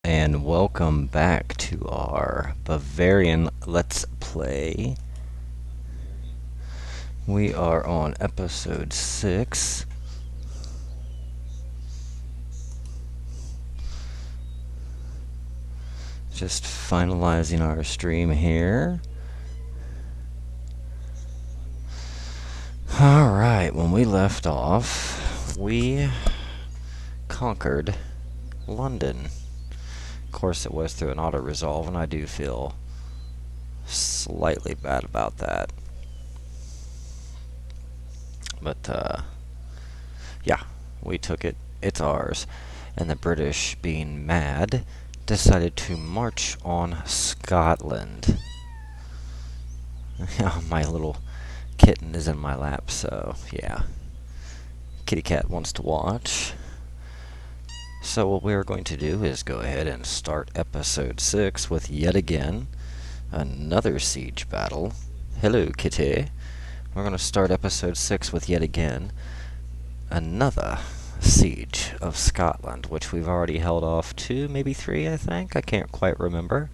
and welcome back to our Bavarian Let's Play. We are on episode 6. Just finalizing our stream here. Alright, when we left off, we conquered London. Of course, it was through an auto-resolve, and I do feel slightly bad about that. But, yeah, we took it. It's ours. And the British, being mad, decided to march on Scotland. My little kitten is in my lap, so, yeah. Kitty cat wants to watch. So what we're going to do is go ahead and start episode 6 with yet again another siege battle. Hello, kitty. We're going to start episode 6 with yet again another siege of Scotland, which we've already held off 2, maybe 3, I think. I can't quite remember.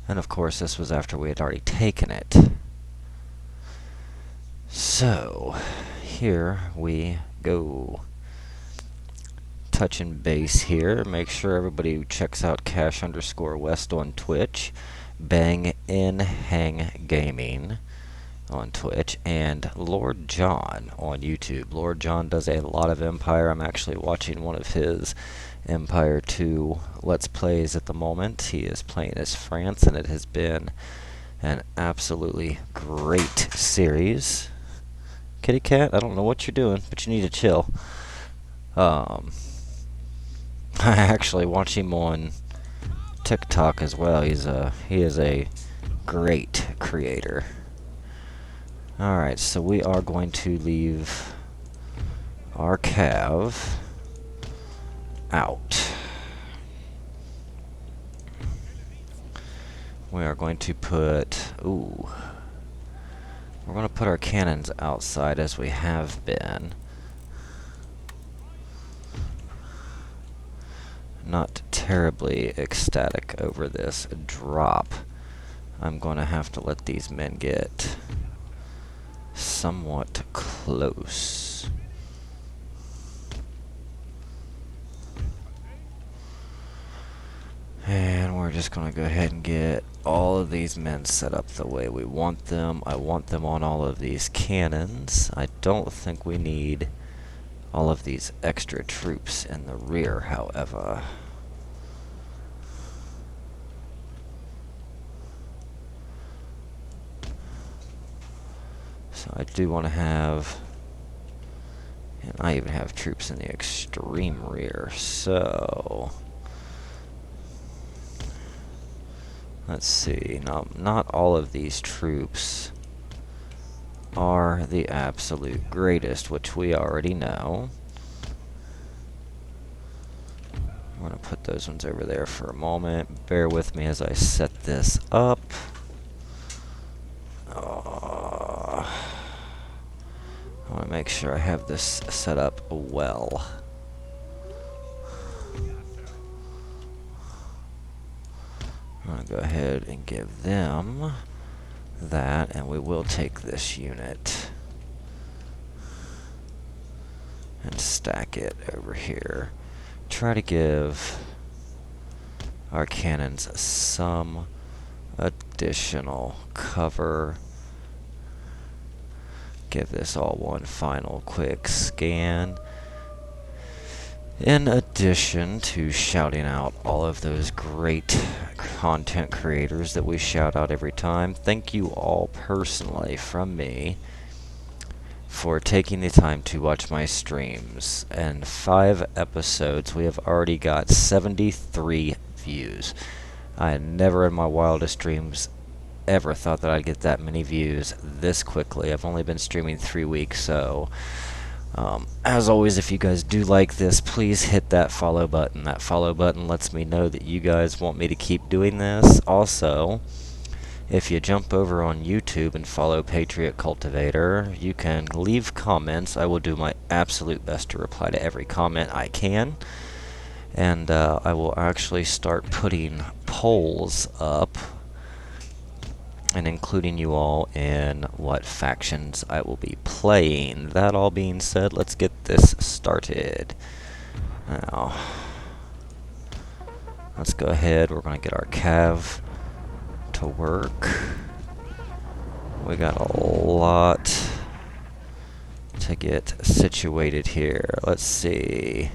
And of course, this was after we had already taken it. So, here we go. Touching base here. Make sure everybody checks out Cash_West on Twitch, Bang in Hang Gaming on Twitch, and Lord John on YouTube. Lord John does a lot of Empire. I'm actually watching one of his Empire 2 Let's Plays at the moment. He is playing as France, and it has been an absolutely great series. Kitty cat, I don't know what you're doing, but you need to chill. I actually watch him on TikTok as well. He is a great creator. Alright, so we are going to leave our cav out. We are going to put... we're going to put our cannons outside as we have been. Not terribly ecstatic over this drop. I'm going to have to let these men get somewhat close. And we're just going to go ahead and get all of these men set up the way we want them. I want them on all of these cannons. I don't think we need all of these extra troops in the rear, however. So I do want to have, and I even have troops in the extreme rear, so let's see. Not all of these troops are the absolute greatest, which we already know. I'm going to put those ones over there for a moment. Bear with me as I set this up. I want to make sure I have this set up well. I'm going to go ahead and give them that, and we will take this unit and stack it over here. Try to give our cannons some additional cover. Give this all one final quick scan. In addition to shouting out all of those great content creators that we shout out every time, thank you all personally from me for taking the time to watch my streams. In 5 episodes, we have already got 73 views. I never in my wildest dreams ever thought that I'd get that many views this quickly. I've only been streaming 3 weeks, so as always, if you guys do like this, please hit that follow button. That follow button lets me know that you guys want me to keep doing this. Also, if you jump over on YouTube and follow Patriot Cultivator, you can leave comments. I will do my absolute best to reply to every comment I can. And I will actually start putting polls up and including you all in what factions I will be playing. That all being said, let's get this started. Now, let's go ahead. We're going to get our cav to work. We got a lot to get situated here. Let's see.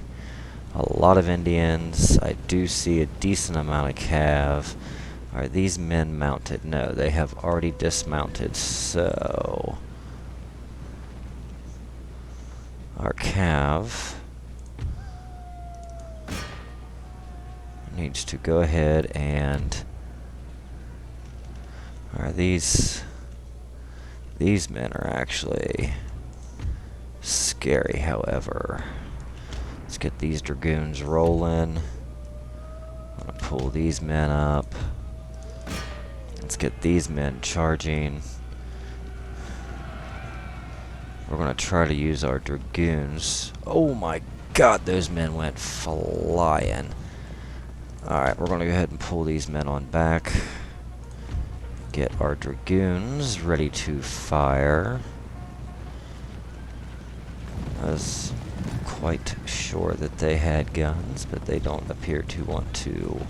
A lot of Indians. I do see a decent amount of cav. Are these men mounted? No, they have already dismounted, so our cav needs to go ahead and these men are actually scary, however. Let's get these dragoons rolling. I'm gonna pull these men up. Let's get these men charging. We're gonna try to use our dragoons. Oh my god, those men went flying. Alright, we're gonna go ahead and pull these men on back. Get our dragoons ready to fire. I was quite sure that they had guns, but they don't appear to want to.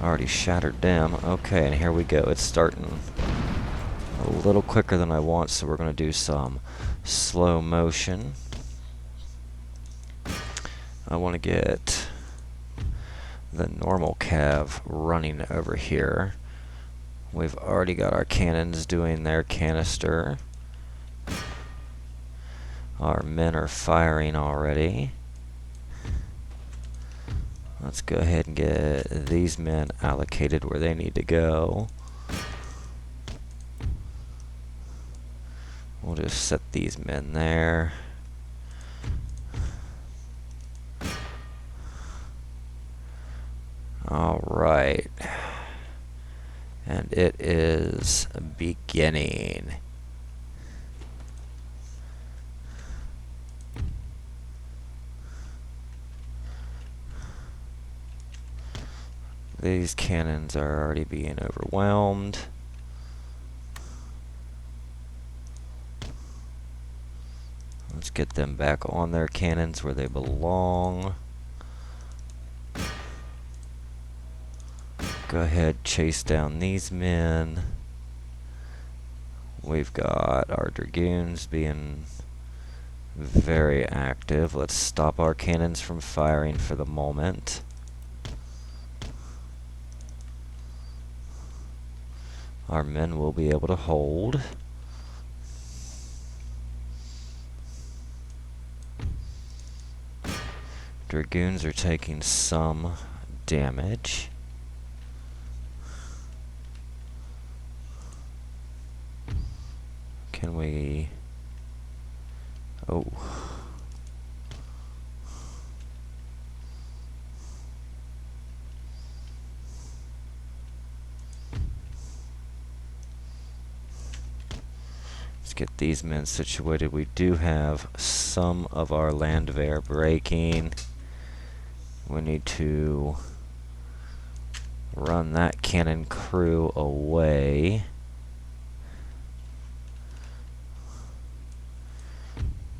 Already shattered them. Okay, and here we go. It's starting a little quicker than I want, so we're going to do some slow motion. I want to get the normal cav running over here. We've already got our cannons doing their canister. Our men are firing already. Let's go ahead and get these men allocated where they need to go. We'll just set these men there. Alright. And it is beginning. These cannons are already being overwhelmed. Let's get them back on their cannons where they belong. Go ahead, chase down these men. We've got our dragoons being very active. Let's stop our cannons from firing for the moment. Our men will be able to hold. Dragoons are taking some damage. Can we... Oh. Let's get these men situated. We do have some of our landwehr breaking. We need to run that cannon crew away.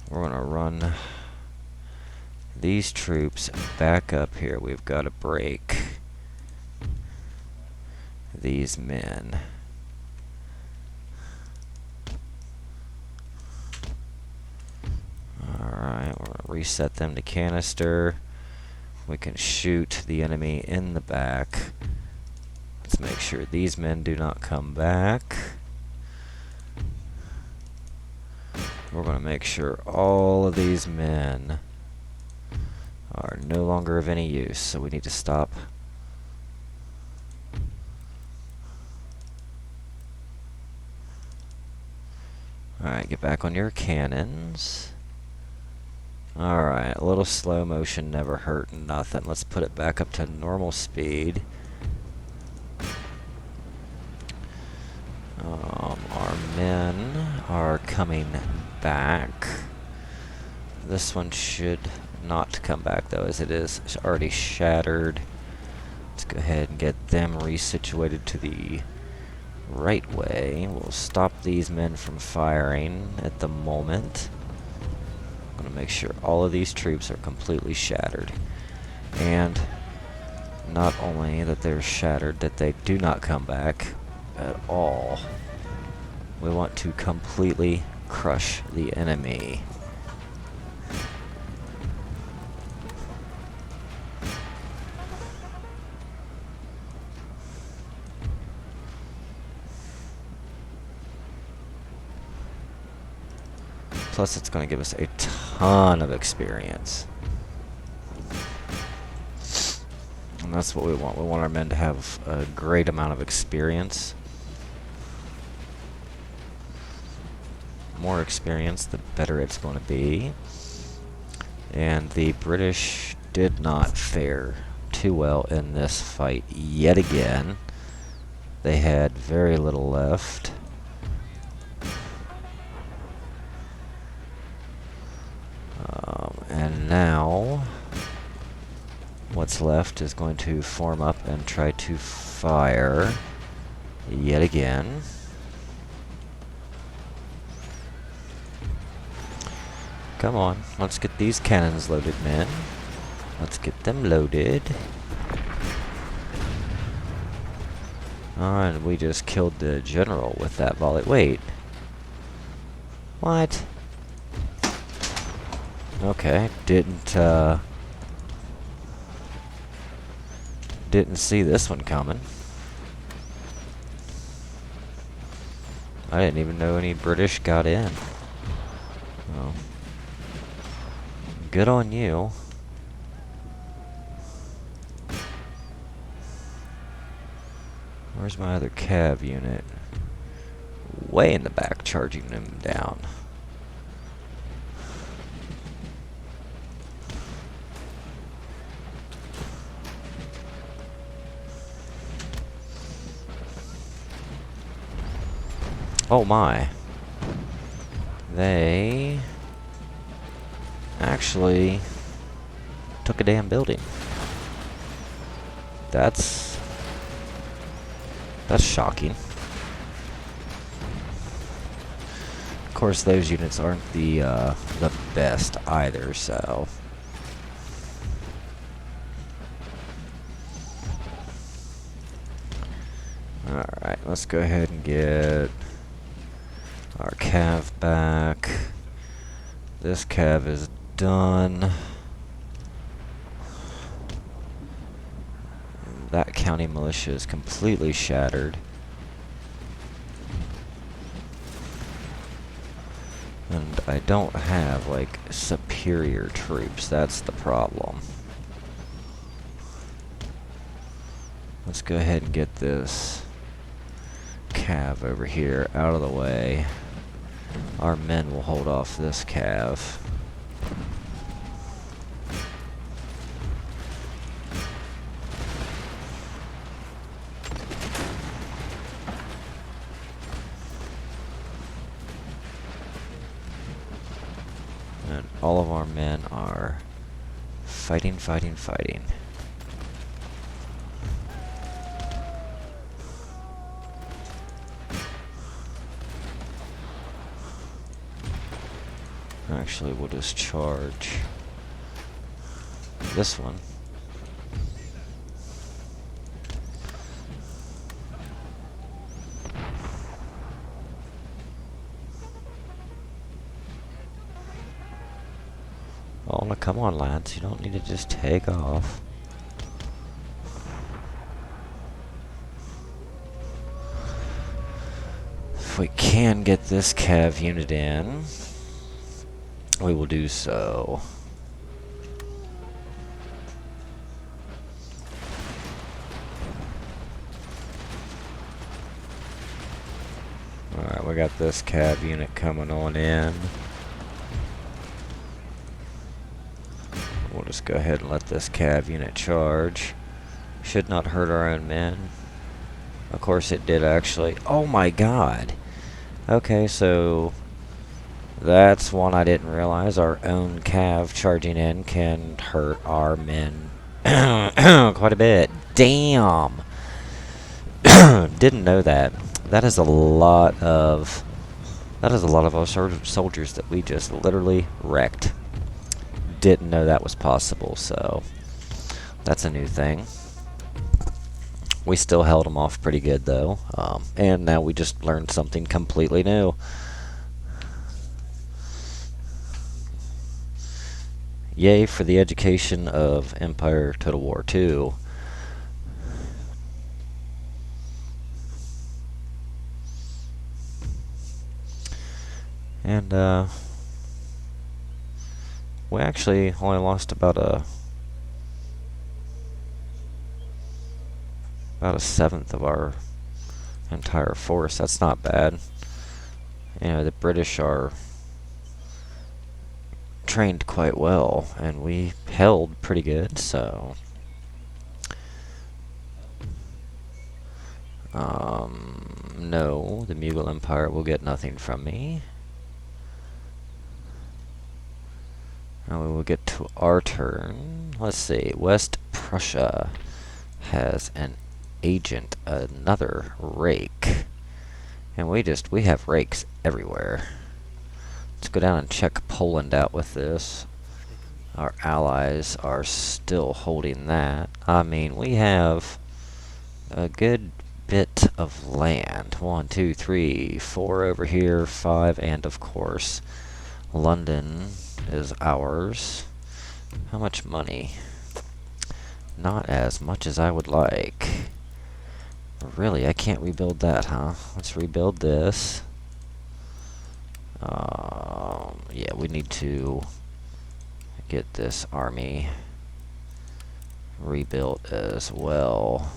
We're going to run these troops back up here. We've got to break these men. Alright, we're going to reset them to canister. We can shoot the enemy in the back. Let's make sure these men do not come back. We're going to make sure all of these men are no longer of any use, so we need to stop. Alright, get back on your cannons. Alright, a little slow motion never hurt nothing. Let's put it back up to normal speed. men are coming back. This one should not come back, though, as it is already shattered. Let's go ahead and get them resituated to the right way. We'll stop these men from firing at the moment. I'm going to make sure all of these troops are completely shattered. And not only that they're shattered, that they do not come back at all. We want to completely crush the enemy. Plus, it's going to give us a ton of experience. And that's what we want. We want our men to have a great amount of experience. More experience, the better it's going to be. And the British did not fare too well in this fight yet again. They had very little left. And now, what's left is going to form up and try to fire yet again. Come on, let's get these cannons loaded, men. Let's get them loaded. And we just killed the general with that volley. Wait. What? Okay, didn't see this one coming. I didn't even know any British got in. Oh. Good on you. Where's my other cav unit? Way in the back, charging them down. Oh my. They actually took a damn building. That's shocking. Of course, those units aren't the best either, so. Alright, let's go ahead and get our cav back. This cav is done. That county militia is completely shattered. And I don't have, like, superior troops. That's the problem. Let's go ahead and get this cav over here out of the way. Our men will hold off this cav. And all of our men are fighting, fighting, fighting. Actually, we'll just charge this one. Oh, no, come on, lads. You don't need to just take off. If we can get this cav unit in, we will do so. Alright, we got this cav unit coming on in. We'll just go ahead and let this cav unit charge. Should not hurt our own men. Of course it did, actually. Oh my god! Okay, so that's one I didn't realize. Our own cav charging in can hurt our men quite a bit. Damn! Didn't know that. That is a lot of our soldiers that we just literally wrecked. Didn't know that was possible, so that's a new thing. We still held them off pretty good, though. And now we just learned something completely new. Yay for the education of Empire Total War 2. And, we actually only lost about a seventh of our entire force. That's not bad. You know, the British are trained quite well, and we held pretty good, so no, the Mughal Empire will get nothing from me. Now we will get to our turn. Let's see, West Prussia has an agent, another rake. And we have rakes everywhere. Let's go down and check Poland out with this. Our allies are still holding that. I mean, we have a good bit of land. 1, 2, 3, 4 over here, 5, and of course, London is ours. How much money? Not as much as I would like. Really, I can't rebuild that, huh? Let's rebuild this. Yeah, we need to get this army rebuilt as well.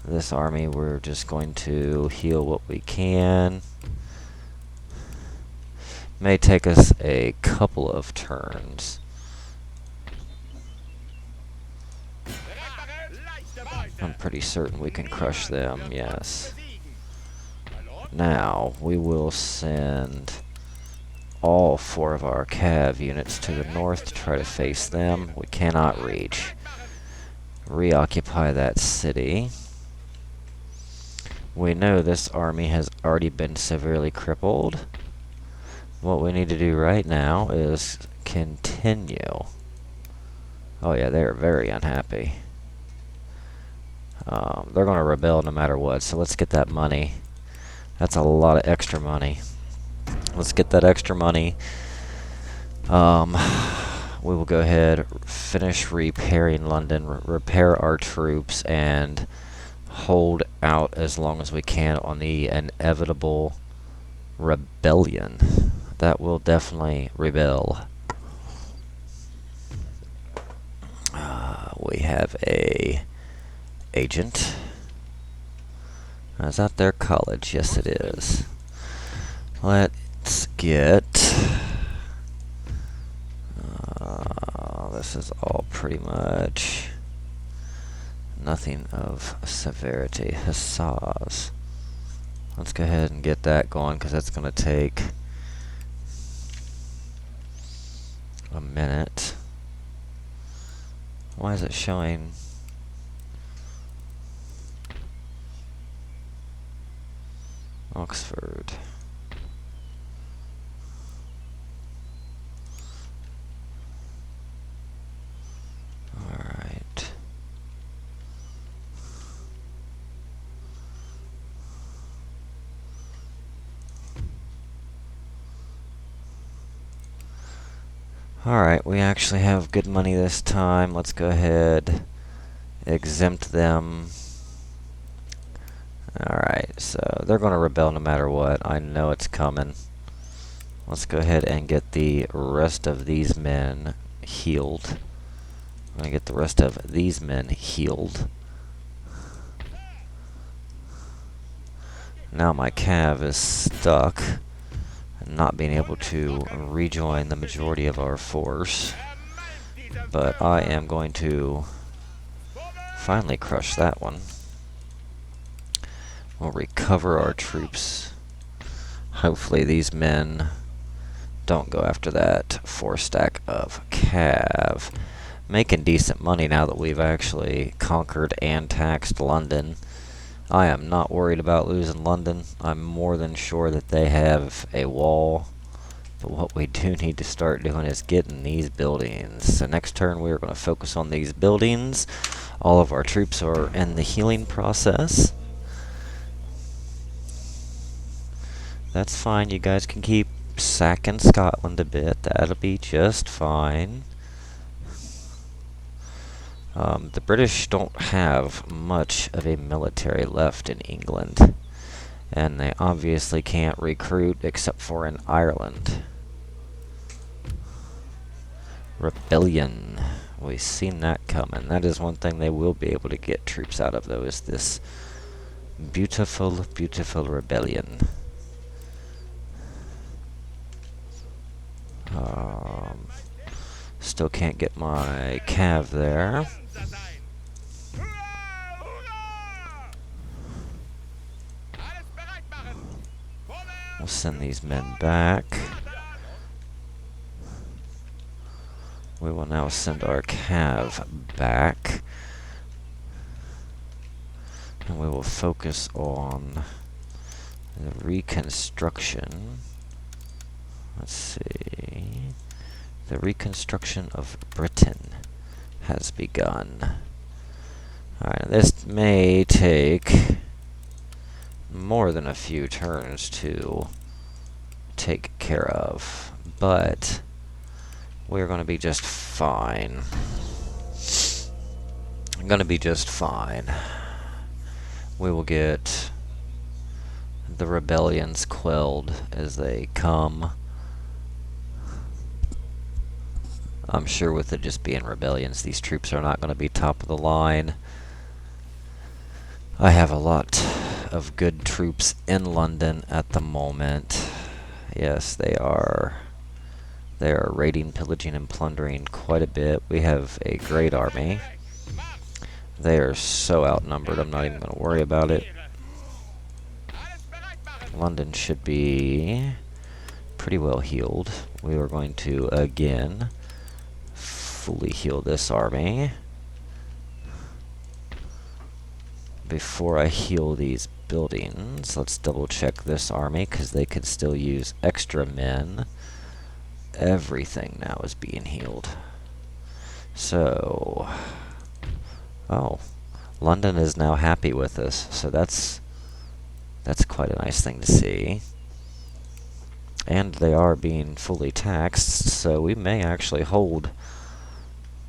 This army, we're just going to heal what we can. May take us a couple of turns. I'm pretty certain we can crush them, yes. Now, we will send all 4 of our cav units to the north to try to face them. We cannot reach. Reoccupy that city. We know this army has already been severely crippled. What we need to do right now is continue. Oh yeah, they're very unhappy. They're going to rebel no matter what, so let's get that money. That's a lot of extra money. Let's get that extra money. We will go ahead, finish repairing London, repair our troops, and hold out as long as we can on the inevitable rebellion. That will definitely rebel. We have a agent. Is that their college? Yes, it is. Let's get... this is all pretty much nothing of severity. Hussars. Let's go ahead and get that going, because that's going to take a minute. Why is it showing... Oxford. Alright. Alright, we actually have good money this time. Let's go ahead, exempt them. Alright, so they're going to rebel no matter what. I know it's coming. Let's go ahead and get the rest of these men healed. I'm going to get the rest of these men healed. Now my cav is stuck, not being able to rejoin the majority of our force. But I am going to finally crush that one. We'll recover our troops Hopefully these men don't go after that 4-stack of cav. Making decent money now that we've actually conquered and taxed London. I am not worried about losing London. I'm more than sure that they have a wall. But what we do need to start doing is getting these buildings. So next turn we're going to focus on these buildings. All of our troops are in the healing process. That's fine. You guys can keep sacking Scotland a bit. That'll be just fine. The British don't have much of a military left in England, and they obviously can't recruit except for in Ireland. Rebellion. We've seen that coming. That is one thing they will be able to get troops out of, though, is this beautiful, beautiful rebellion. Still can't get my cav there. We'll send these men back. We will now send our cav back. And we will focus on the reconstruction. Let's see. The reconstruction of Britain has begun. Alright, this may take more than a few turns to take care of, but we're going to be just fine. I'm going to be just fine. We will get the rebellions quelled as they come. I'm sure with it just being rebellions, these troops are not going to be top of the line. I have a lot of good troops in London at the moment. Yes, they are raiding, pillaging, and plundering quite a bit. We have a great army. They are so outnumbered, I'm not even going to worry about it. London should be pretty well healed. We are going to, again, fully heal this army. Before I heal these buildings, let's double check this army, because they could still use extra men. Everything now is being healed. So, oh, London is now happy with us, so that's quite a nice thing to see. And they are being fully taxed, so we may actually hold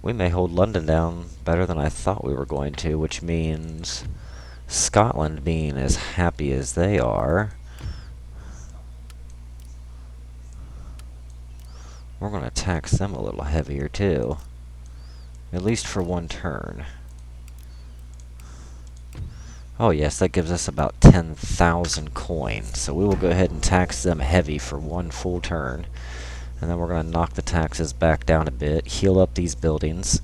London down better than I thought we were going to, which means Scotland being as happy as they are, we're going to tax them a little heavier too, at least for one turn. Oh yes, that gives us about 10,000 coins, so we will go ahead and tax them heavy for one full turn. And then we're going to knock the taxes back down a bit, heal up these buildings,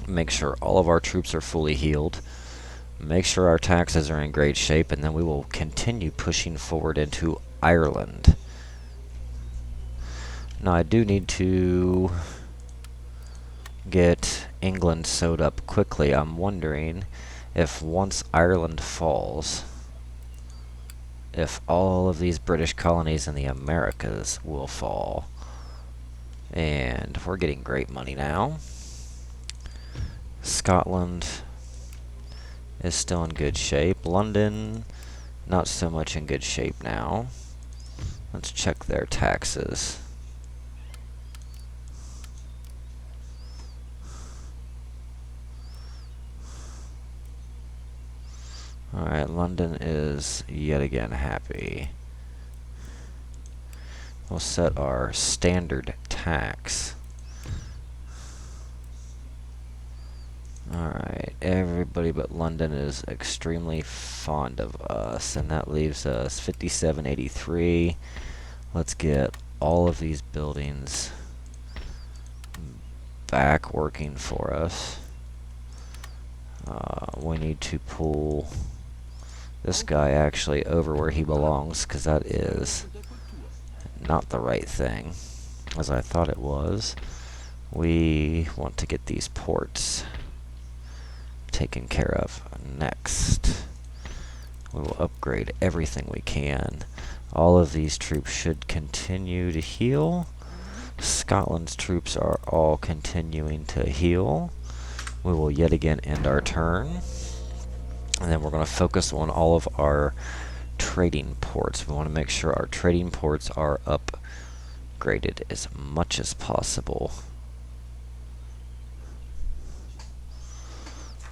make sure all of our troops are fully healed, make sure our taxes are in great shape, and then we will continue pushing forward into Ireland. Now I do need to get England sewed up quickly. I'm wondering if once Ireland falls, if all of these British colonies in the Americas will fall. And we're getting great money now. Scotland is still in good shape. London, not so much in good shape now. Let's check their taxes. Alright, London is yet again happy. We'll set our standard tax. Alright, everybody but London is extremely fond of us, and that leaves us 5783. Let's get all of these buildings back working for us. We need to pull this guy actually over where he belongs, because that is not the right thing, as I thought it was. We want to get these ports taken care of next. We will upgrade everything we can. All of these troops should continue to heal. Scotland's troops are all continuing to heal. We will yet again end our turn. And then we're going to focus on all of our trading ports. We want to make sure our trading ports are upgraded as much as possible.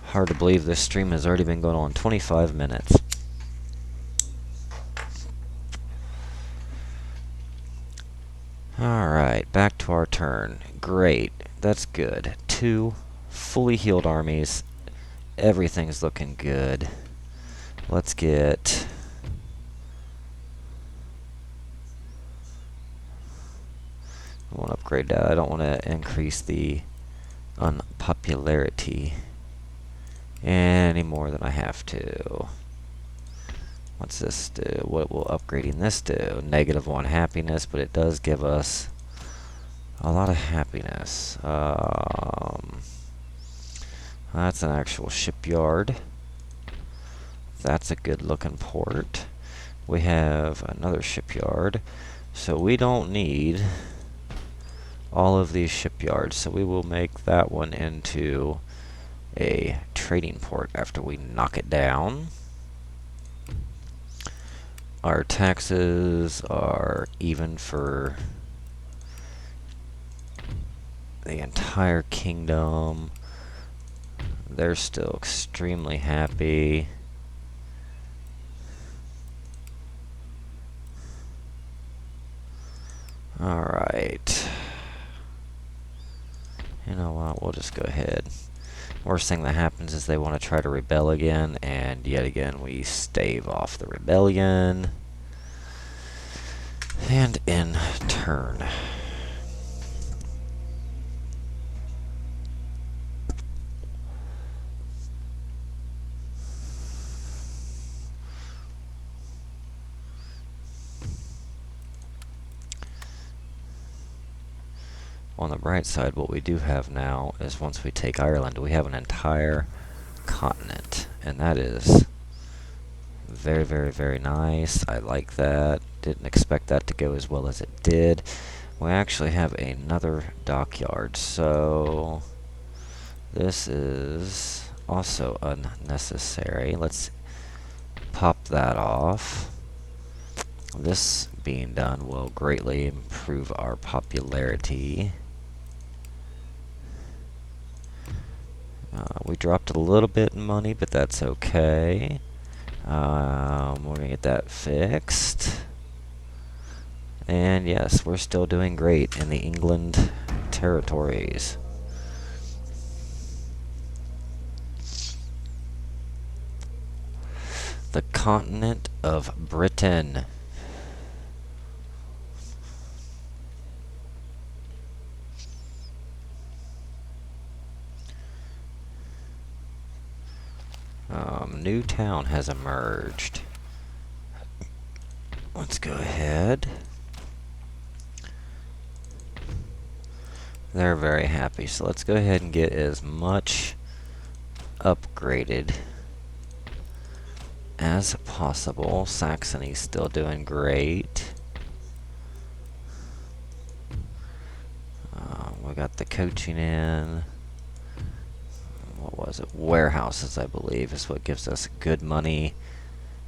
Hard to believe this stream has already been going on 25 minutes. Alright, back to our turn. Great, that's good. 2 fully healed armies. Everything's looking good. Let's get... I want to upgrade that. I don't want to increase the unpopularity any more than I have to. What's this do? What will upgrading this do? -1 happiness, but it does give us a lot of happiness. That's an actual shipyard. That's a good looking port. We have another shipyard. So we don't need all of these shipyards. So we will make that one into a trading port after we knock it down. Our taxes are even for the entire kingdom. They're still extremely happy. Alright. You know what? We'll just go ahead. Worst thing that happens is they want to try to rebel again, and yet again we stave off the rebellion. And in turn. On the bright side, what we do have now is once we take Ireland, we have an entire continent. And that is very, very, very nice. I like that. Didn't expect that to go as well as it did. We actually have another dockyard, so this is also unnecessary. Let's pop that off. This being done will greatly improve our popularity. We dropped a little bit in money, but that's okay. We're going to get that fixed. And yes, we're still doing great in the England territories. The continent of Britain. New town has emerged. Let's go ahead. They're very happy, so let's go ahead and get as much upgraded as possible. Saxony's still doing great. We got the coaching in. What was it? Warehouses, I believe, is what gives us good money.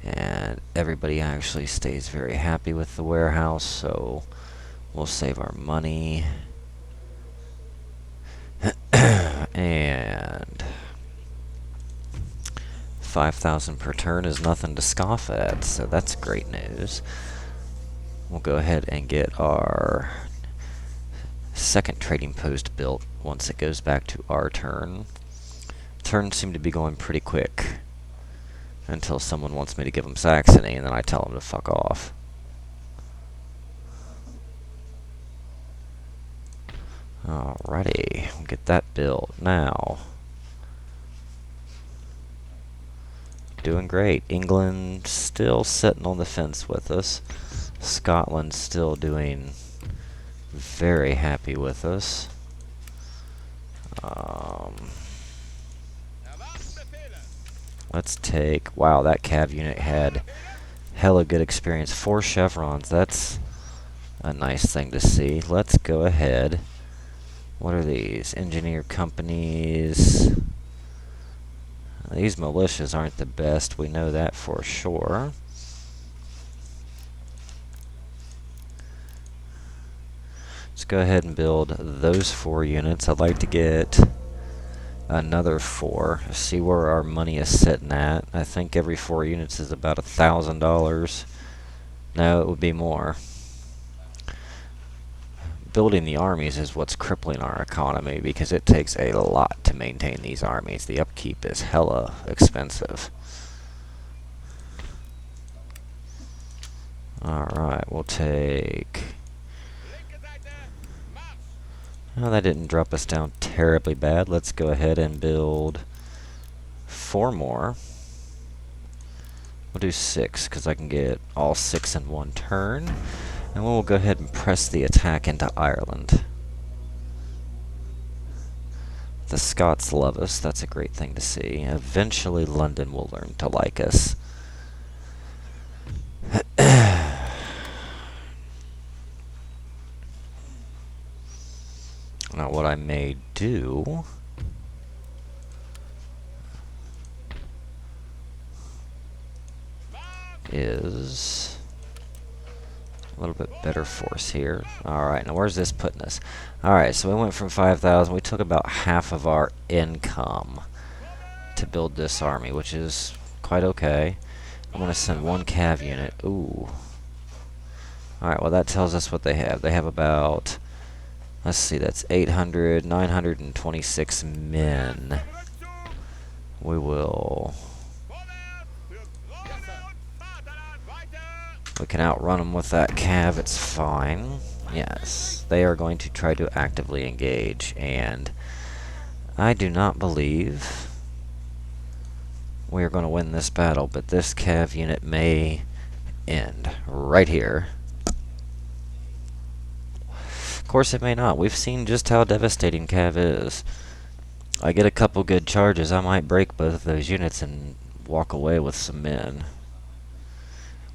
And everybody actually stays very happy with the warehouse, so we'll save our money. And 5,000 per turn is nothing to scoff at, so that's great news. We'll go ahead and get our second trading post built once it goes back to our turn. Turns seem to be going pretty quick until someone wants me to give them Saxony, and then I tell them to fuck off. Alrighty, we'll get that built now. doing great. England still sitting on the fence with us. Scotland still doing very happy with us. Let's take... Wow, that cav unit had hella good experience. 4 chevrons. That's a nice thing to see. Let's go ahead. What are these? Engineer companies. These militias aren't the best. We know that for sure. Let's go ahead and build those 4 units. I'd like to get another 4. See where our money is sitting at. I think every 4 units is about $1,000. No, it would be more. Building the armies is what's crippling our economy because it takes a lot to maintain these armies. The upkeep is hella expensive. Alright, we'll take... Oh, that didn't drop us down terribly bad. Let's go ahead and build 4 more. We'll do 6, because I can get all 6 in one turn. And we'll go ahead and press the attack into Ireland. The Scots love us. That's a great thing to see. Eventually, London will learn to like us. Now, what I may do is a little bit better force here. Alright, now where's this putting us? Alright, so we went from 5,000. We took about half of our income to build this army, which is quite okay. I'm going to send 1 cav unit. Ooh. Alright, well that tells us what they have. They have about... Let's see, that's 926 men. We will... We can outrun them with that cav, it's fine. Yes, they are going to try to actively engage, and I do not believe we are going to win this battle, but this cav unit may end right here. Of course it may not. We've seen just how devastating cav is. I get a couple good charges, I might break both of those units and walk away with some men.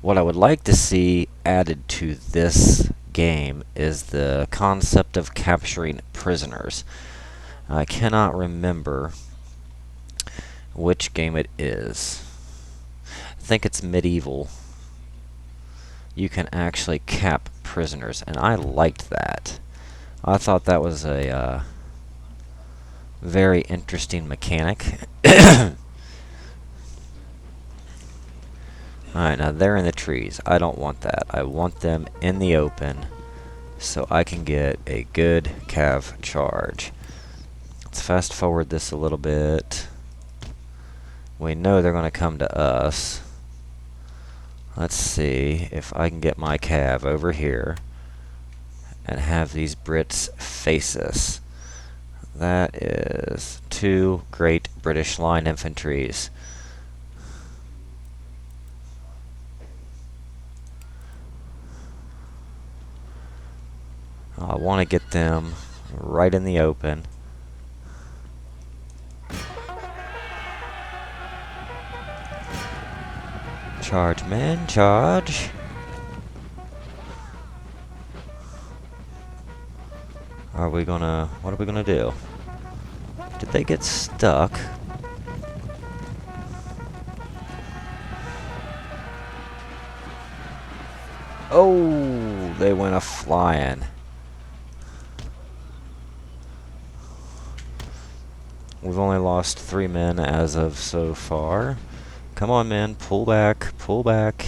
What I would like to see added to this game is the concept of capturing prisoners. I cannot remember which game it is. I think it's Medieval. You can actually cap prisoners, and I liked that. I thought that was a very interesting mechanic. Alright, now they're in the trees. I don't want that. I want them in the open so I can get a good cav charge. Let's fast forward this a little bit. We know they're going to come to us. Let's see if I can get my cav over here and have these Brits face us. That is 2 great British line infantries. I want to get them right in the open. Charge, men, charge. What are we gonna do? Did they get stuck? Oh, they went a-flying. We've only lost 3 men as of so far. Come on, men, pull back, pull back.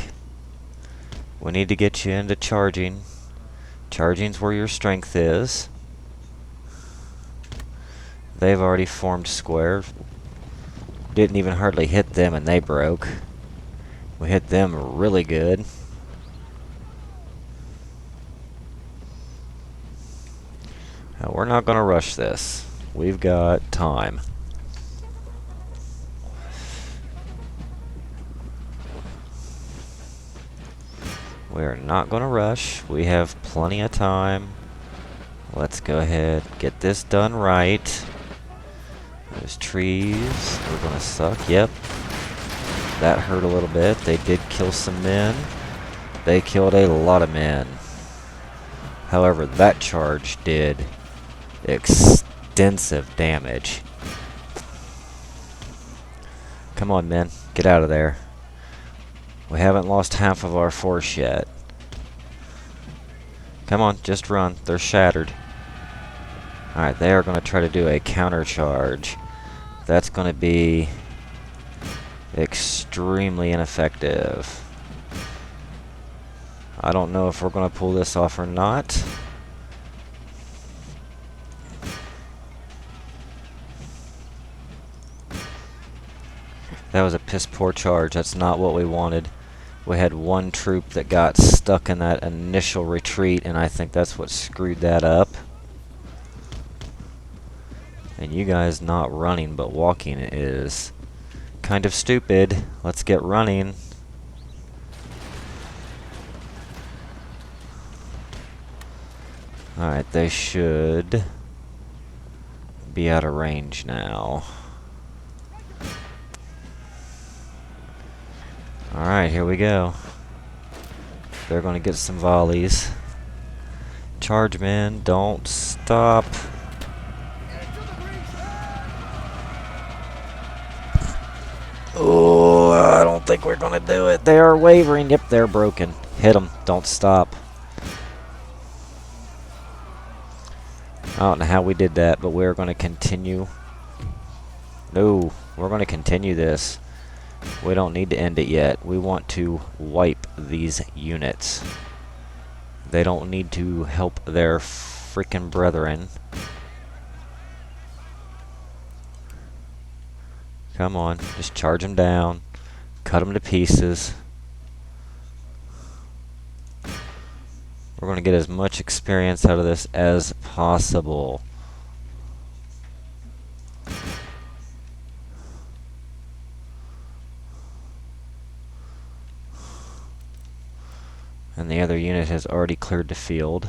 We need to get you into charging. Charging's where your strength is. They've already formed square. Didn't even hardly hit them and they broke. We hit them really good. Now, we're not going to rush this. We've got time. We're not going to rush. We have plenty of time. Let's go ahead, get this done right. Those trees are going to suck. Yep. That hurt a little bit. They did kill some men. They killed a lot of men. However, that charge did extensive damage. Come on, men. Get out of there. We haven't lost half of our force yet. Come on, just run. They're shattered. Alright, they are going to try to do a counter charge. That's going to be extremely ineffective. I don't know if we're going to pull this off or not. That was a piss poor charge. That's not what we wanted. We had one troop that got stuck in that initial retreat, and I think that's what screwed that up. And you guys not running but walking is kind of stupid. Let's get running. Alright, they should be out of range now. Alright, here we go. They're going to get some volleys. Charge, men. Don't stop. Oh, I don't think we're going to do it. They are wavering. Yep, they're broken. Hit them. Don't stop. I don't know how we did that, but we're going to continue. No, we're going to continue this. We don't need to end it yet. We want to wipe these units. They don't need to help their freaking brethren. Come on, just charge them down. Cut them to pieces. We're going to get as much experience out of this as possible. And the other unit has already cleared the field.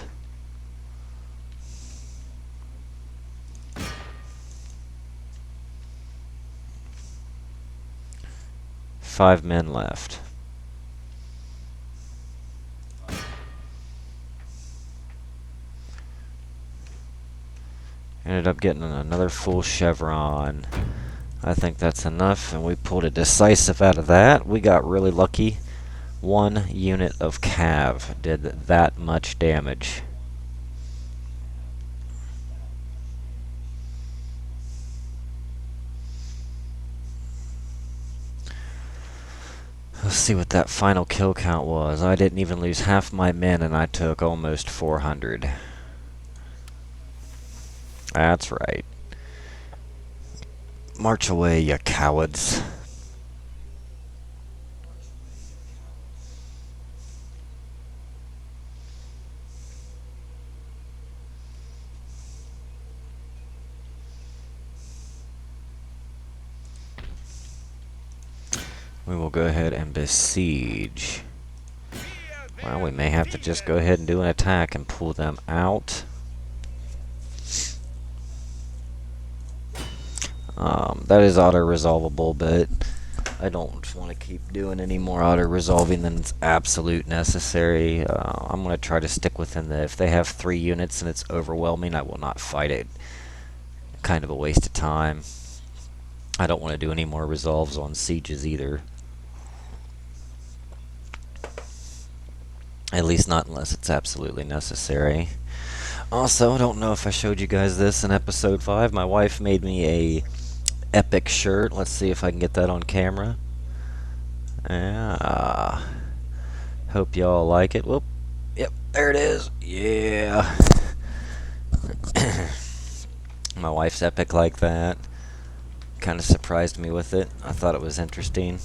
Five men left. Ended up getting another full chevron. I think that's enough, and we pulled a decisive out of that. We got really lucky. One unit of cav did that much damage. Let's see what that final kill count was. I didn't even lose half my men, and I took almost 400. That's right. March away, you cowards. We will go ahead and besiege. Well, we may have to just go ahead and do an attack and pull them out. That is auto-resolvable, but I don't want to keep doing any more auto-resolving than it's absolute necessary. I'm going to try to stick within the... If they have 3 units and it's overwhelming, I will not fight it. Kind of a waste of time. I don't want to do any more resolves on sieges either. At least not unless it's absolutely necessary. Also, I don't know if I showed you guys this in episode 5. My wife made me a epic shirt. Let's see if I can get that on camera. Yeah. Hope y'all like it. Whoop. Yep, there it is. Yeah. My wife's epic like that. Kind of surprised me with it. I thought it was interesting.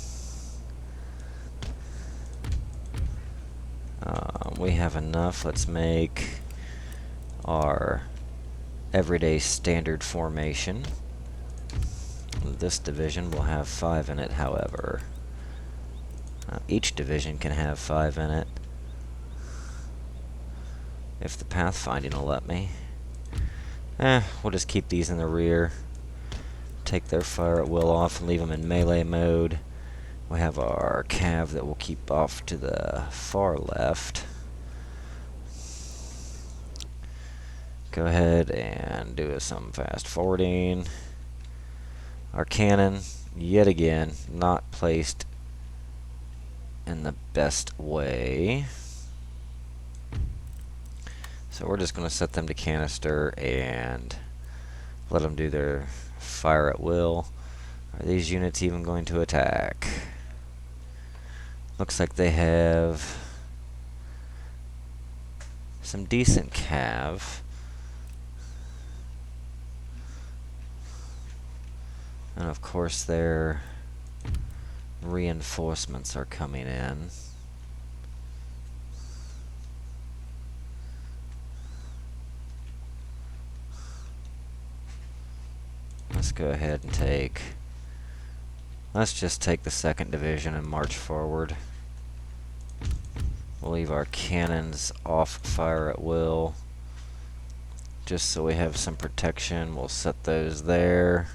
We have enough. Let's make our everyday standard formation. This division will have 5 in it, however. Each division can have 5 in it. If the pathfinding will let me. We'll just keep these in the rear. Take their fire at will off and leave them in melee mode. We have our cav that will keep off to the far left. Go ahead and do some fast forwarding. Our cannon, yet again, not placed in the best way. So we're just going to set them to canister and let them do their fire at will. Are these units even going to attack? Looks like they have some decent cav. And of course their reinforcements are coming in. Let's go ahead and let's just take the 2nd Division and march forward. We'll leave our cannons off fire at will, just so we have some protection. We'll set those there.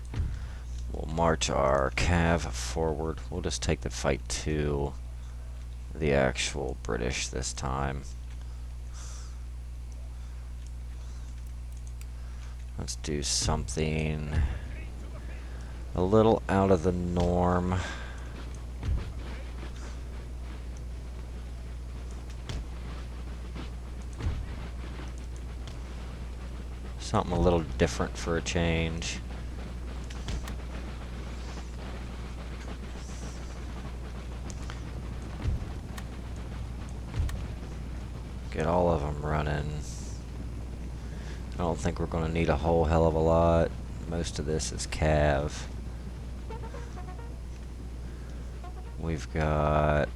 We'll march our cav forward. We'll just take the fight to the actual British this time. Let's do something a little out of the norm. Something a little different for a change. Get all of them running. I don't think we're going to need a whole hell of a lot. Most of this is cav. We've got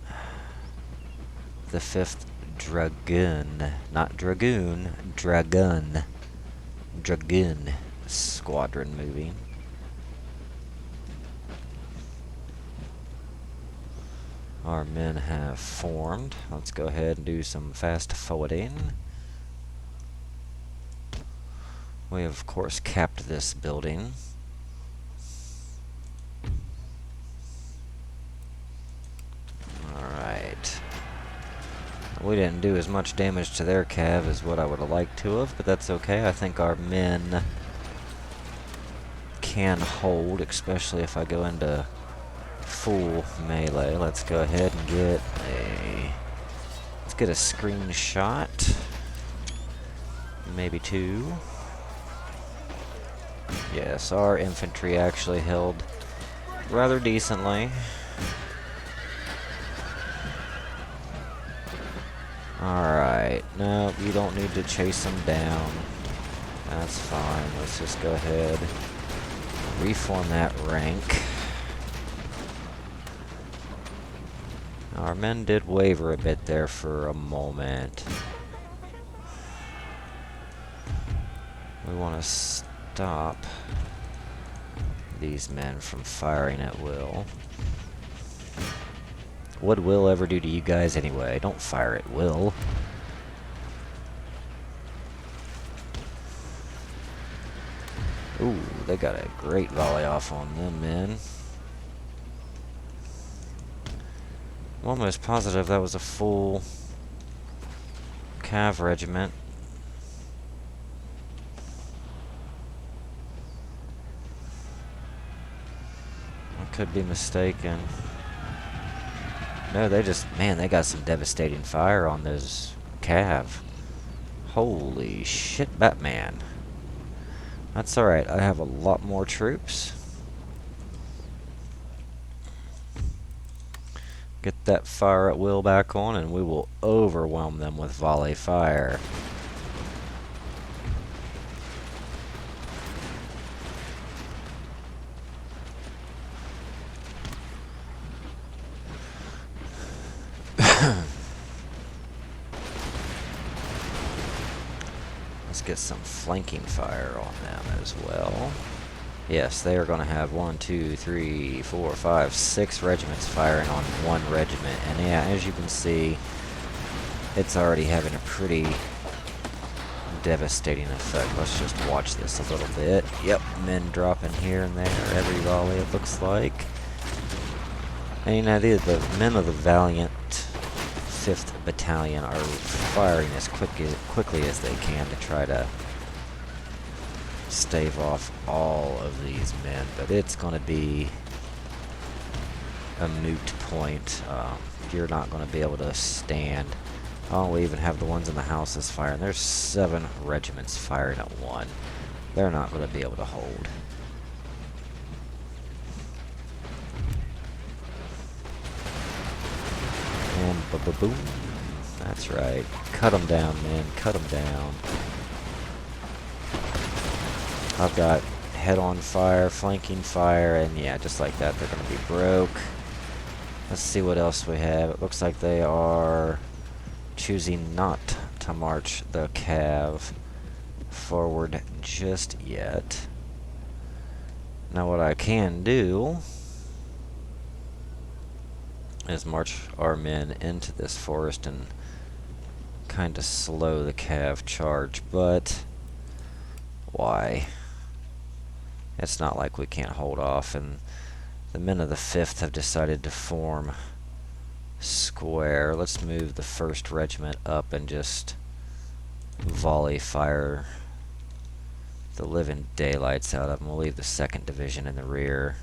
the 5th Dragoon, not Dragoon, Dragoon Squadron moving. Our men have formed. Let's go ahead and do some fast forwarding. We have, of course, capped this building. Alright. We didn't do as much damage to their cav as what I would have liked to have, but that's okay. I think our men can hold, especially if I go into full melee. Let's go ahead and let's get a screenshot. Maybe 2. Yes, our infantry actually held rather decently. Alright, no, you don't need to chase them down. That's fine. Let's just go ahead and reform that rank. Our men did waver a bit there for a moment. We want to stop these men from firing at will. What will ever do to you guys anyway? Don't fire at will. Ooh, they got a great volley off on them men. I'm almost positive that was a full cav regiment. I could be mistaken. No, they got some devastating fire on those cav. Holy shit, Batman. That's alright, I have a lot more troops. Get that fire at will back on and we will overwhelm them with volley fire. Let's get some flanking fire on them as well. Yes, they are going to have 1, 2, 3, 4, 5, 6 regiments firing on one regiment. And yeah, as you can see, it's already having a pretty devastating effect. Let's just watch this a little bit. Yep, men dropping here and there, every volley it looks like. And you know, the men of the valiant 5th Battalion are firing as quickly as they can to try to stave off all of these men, but it's going to be a moot point. You're not going to be able to stand. Oh, we even have the ones in the houses firing. There's 7 regiments firing at one. They're not going to be able to hold. And ba-ba-boom. That's right. Cut them down, man. Cut them down. I've got head-on fire, flanking fire, and yeah, just like that, they're going to be broke. Let's see what else we have. It looks like they are choosing not to march the cav forward just yet. Now what I can do is march our men into this forest and kind of slow the cav charge, but why? It's not like we can't hold off, and the men of the 5th have decided to form square. Let's move the 1st Regiment up and just volley fire the living daylights out of them. We'll leave the 2nd Division in the rear.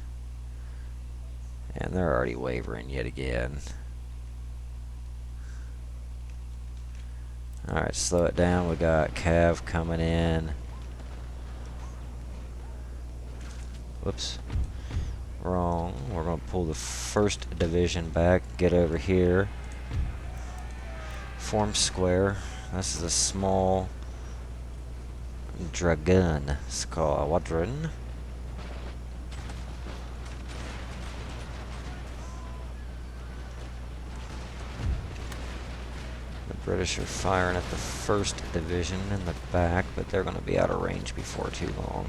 And they're already wavering yet again. Alright, slow it down. We got cav coming in. Whoops. Wrong. We're going to pull the 1st Division back, get over here. Form square. This is a small dragoon squadron. The British are firing at the 1st Division in the back, but they're going to be out of range before too long.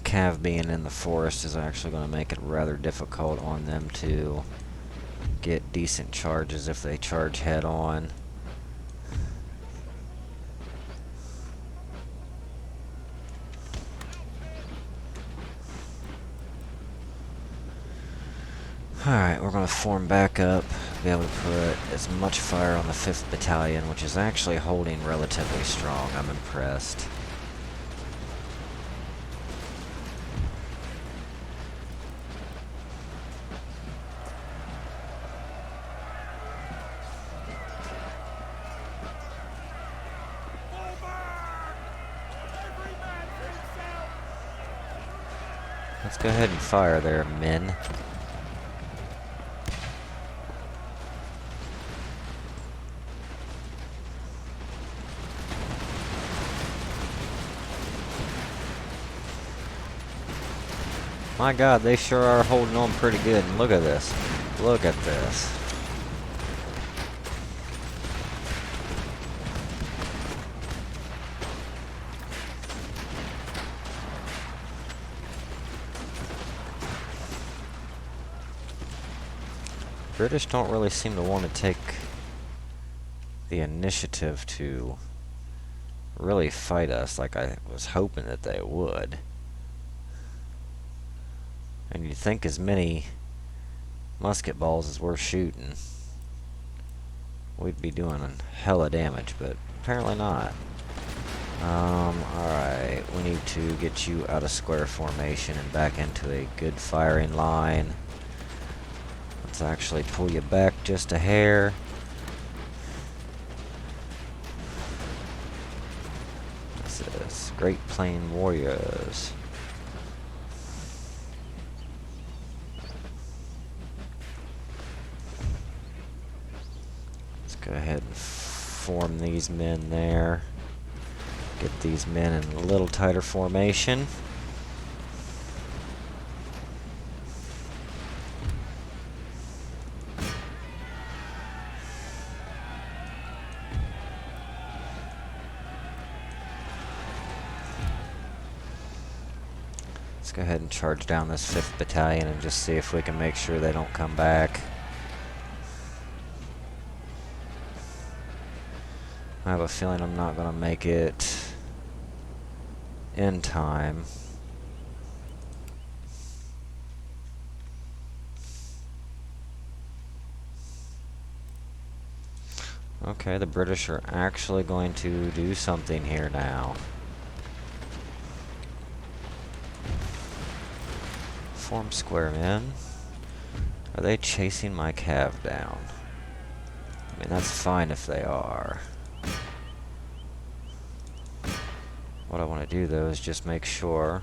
Cav being in the forest is actually going to make it rather difficult on them to get decent charges if they charge head on. Alright, we're going to form back up, be able to put as much fire on the 5th Battalion, which is actually holding relatively strong. I'm impressed. Let's go ahead and fire there, men. My God, they sure are holding on pretty good. And look at this. Look at this. British don't really seem to want to take the initiative to really fight us like I was hoping that they would. And you'd think as many musket balls as we're shooting, we'd be doing hella damage, but apparently not. Alright, we need to get you out of square formation and back into a good firing line. Let's actually pull you back just a hair. This is Great Plain Warriors. Let's go ahead and form these men there. Get these men in a little tighter formation. Let's go ahead and charge down this 5th Battalion and just see if we can make sure they don't come back. I have a feeling I'm not going to make it in time. Okay, the British are actually going to do something here now. Form square, men. Are they chasing my cav down? I mean, that's fine if they are. What I want to do, though, is just make sure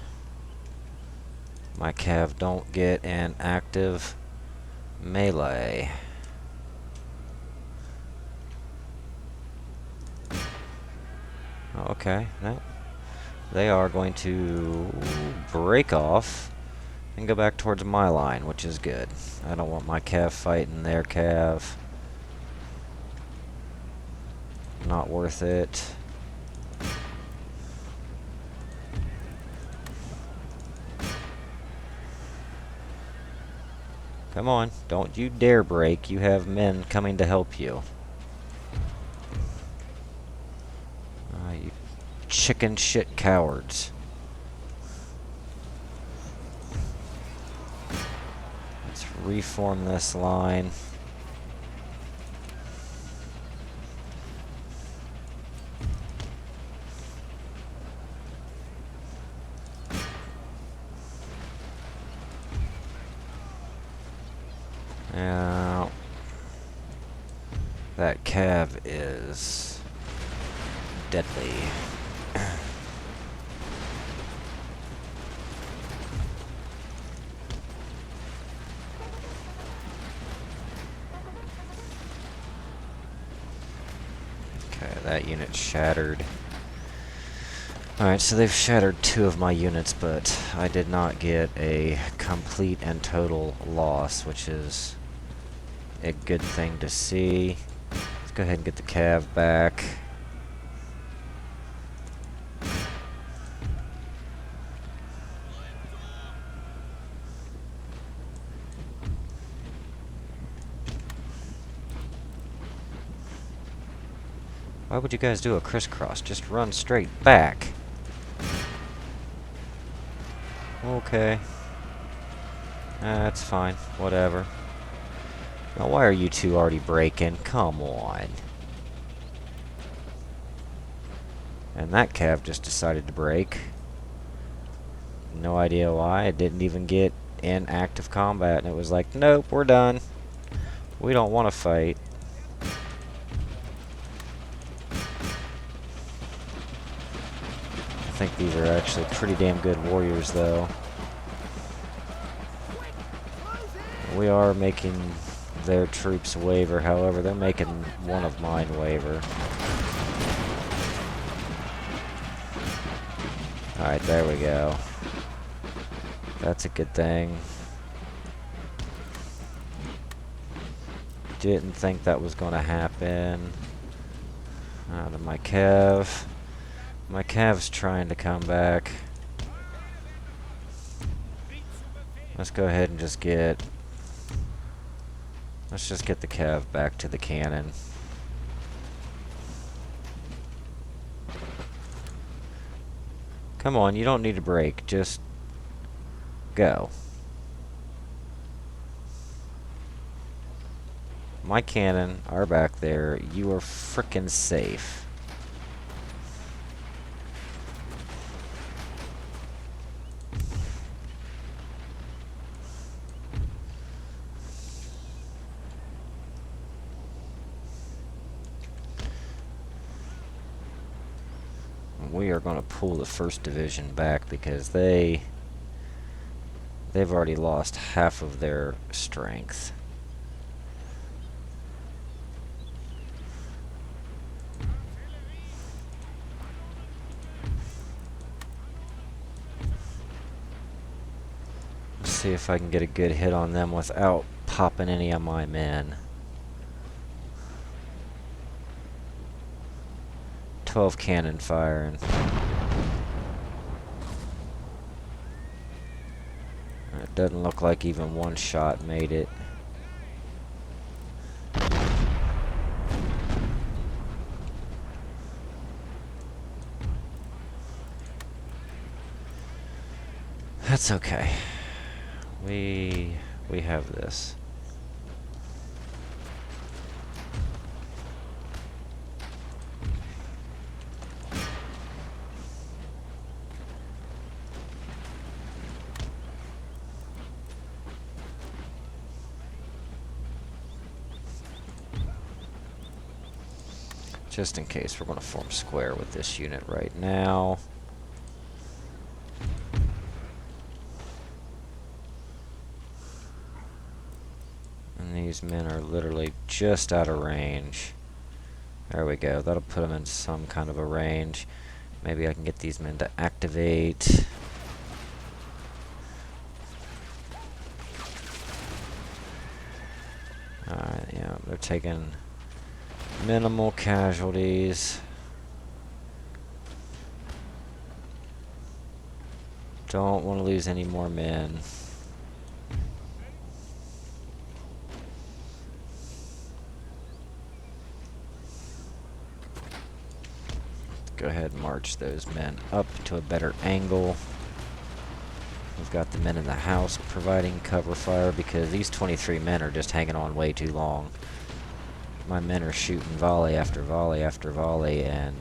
my cav don't get an active melee. Okay, no. They are going to break off and go back towards my line, which is good. I don't want my cav fighting their cav. Not worth it. Come on, don't you dare break. You have men coming to help you. You chicken shit cowards. Let's reform this line. Now, that cav is deadly. Okay, that unit shattered. Alright, so they've shattered 2 of my units, but I did not get a complete and total loss, which is a good thing to see. Let's go ahead and get the cav back. Why would you guys do a crisscross? Just run straight back. Okay. That's fine. Whatever. Now, why are you two already breaking? Come on. And that cav just decided to break. No idea why. It didn't even get in active combat. And it was like, nope, we're done. We don't want to fight. I think these are actually pretty damn good warriors, though. We are making their troops waver, however, they're making one of mine waver. Alright, there we go. That's a good thing. Didn't think that was going to happen. Out of my cav. My cav's trying to come back. Let's go ahead and just get... Let's just get the cav back to the cannon. Come on, you don't need to break. Just go. My cannon are back there. You are frickin' safe. We are going to pull the 1st Division back because they've already lost half of their strength. Let's see if I can get a good hit on them without popping any of my men. 12 cannon firing. It doesn't look like even one shot made it. that's okay. We have this. Just in case, we're going to form square with this unit right now. And these men are literally just out of range. There we go. That'll put them in some kind of a range. Maybe I can get these men to activate. Alright, yeah, they're taking minimal casualties. Don't want to lose any more men. Go ahead and march those men up to a better angle. We've got the men in the house providing cover fire because these 23 men are just hanging on way too long. My men are shooting volley after volley after volley and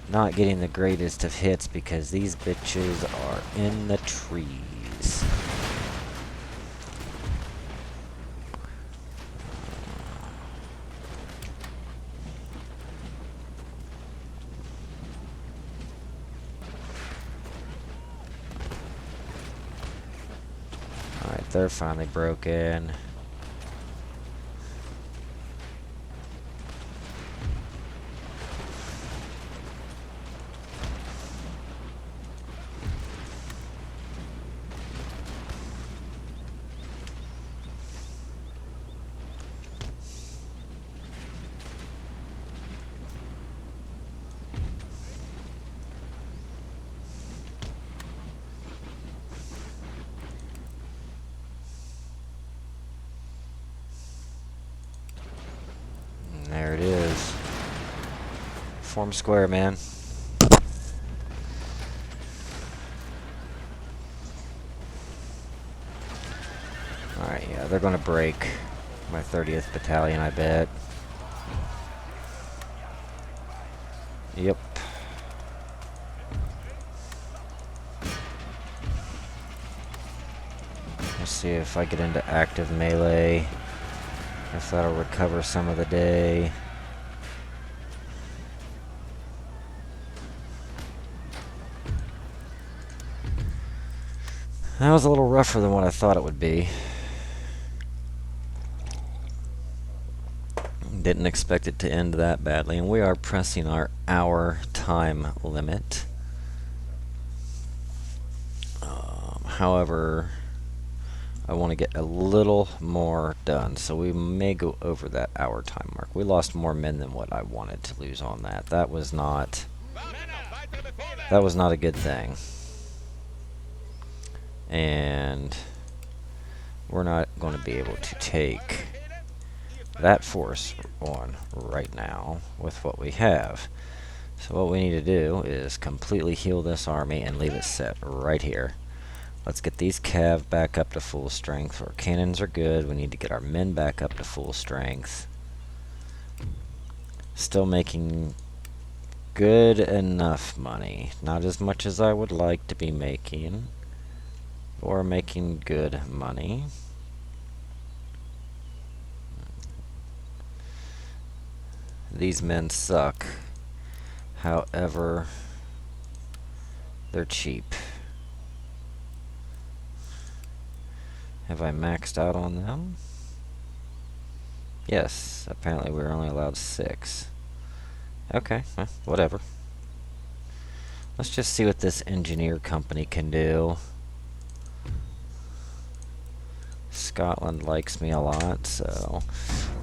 not getting the greatest of hits because these bitches are in the trees. Alright, they're finally broken. There it is. Form square, man. Alright, yeah, they're gonna break my 30th battalion, I bet. Yep. Let's see if I get into active melee. If that'll recover some of the day. That was a little rougher than what I thought it would be. Didn't expect it to end that badly, and we are pressing our hour time limit. However, I want to get a little more done, so we may go over that hour time mark. We lost more men than what I wanted to lose on that. That was not a good thing. And we're not going to be able to take that force on right now with what we have. So what we need to do is completely heal this army and leave it set right here. Let's get these cav back up to full strength. Our cannons are good. We need to get our men back up to full strength. Still making good enough money. Not as much as I would like to be making. Or making good money. These men suck. However, they're cheap. Have I maxed out on them? Yes, apparently we're only allowed 6. Okay, whatever. Let's just see what this engineer company can do. Scotland likes me a lot, so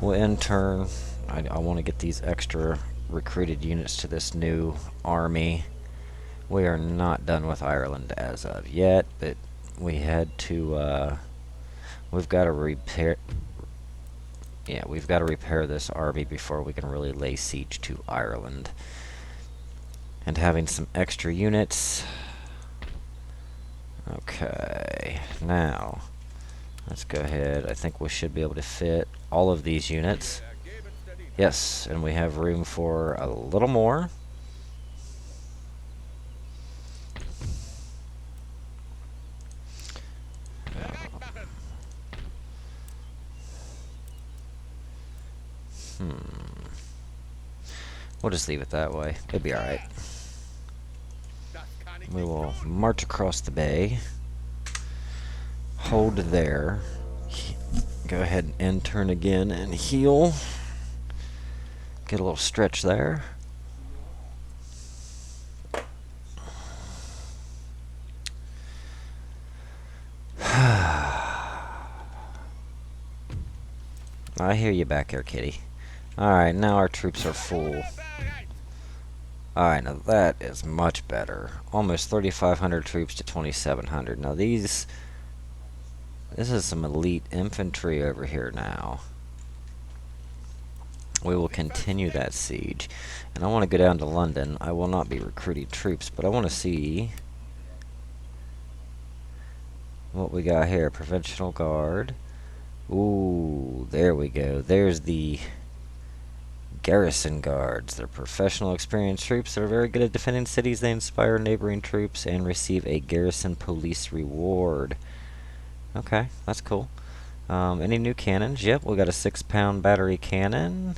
we'll in turn, I want to get these extra recruited units to this new army. We are not done with Ireland as of yet, but we had to, we've got to repair, yeah, we've got to repair this army before we can really lay siege to Ireland. And having some extra units, Okay, now let's go ahead. I think we should be able to fit all of these units. Yes, and we have room for a little more. We'll just leave it that way. It'll be alright. We will march across the bay. Hold there. Go ahead and turn again and heal. Get a little stretch there. I hear you back there, kitty. Alright, now our troops are full. Alright, now that is much better. Almost 3,500 troops to 2,700. Now this is some elite infantry over here now. We will continue that siege. And I want to go down to London. I will not be recruiting troops, but I want to see what we got here. Provincial Guard. Ooh, there we go. There's the Garrison Guards. They're professional, experienced troops that are very good at defending cities. They inspire neighboring troops and receive a garrison police reward. Okay, that's cool. Any new cannons? Yep, we got a 6-pound battery cannon.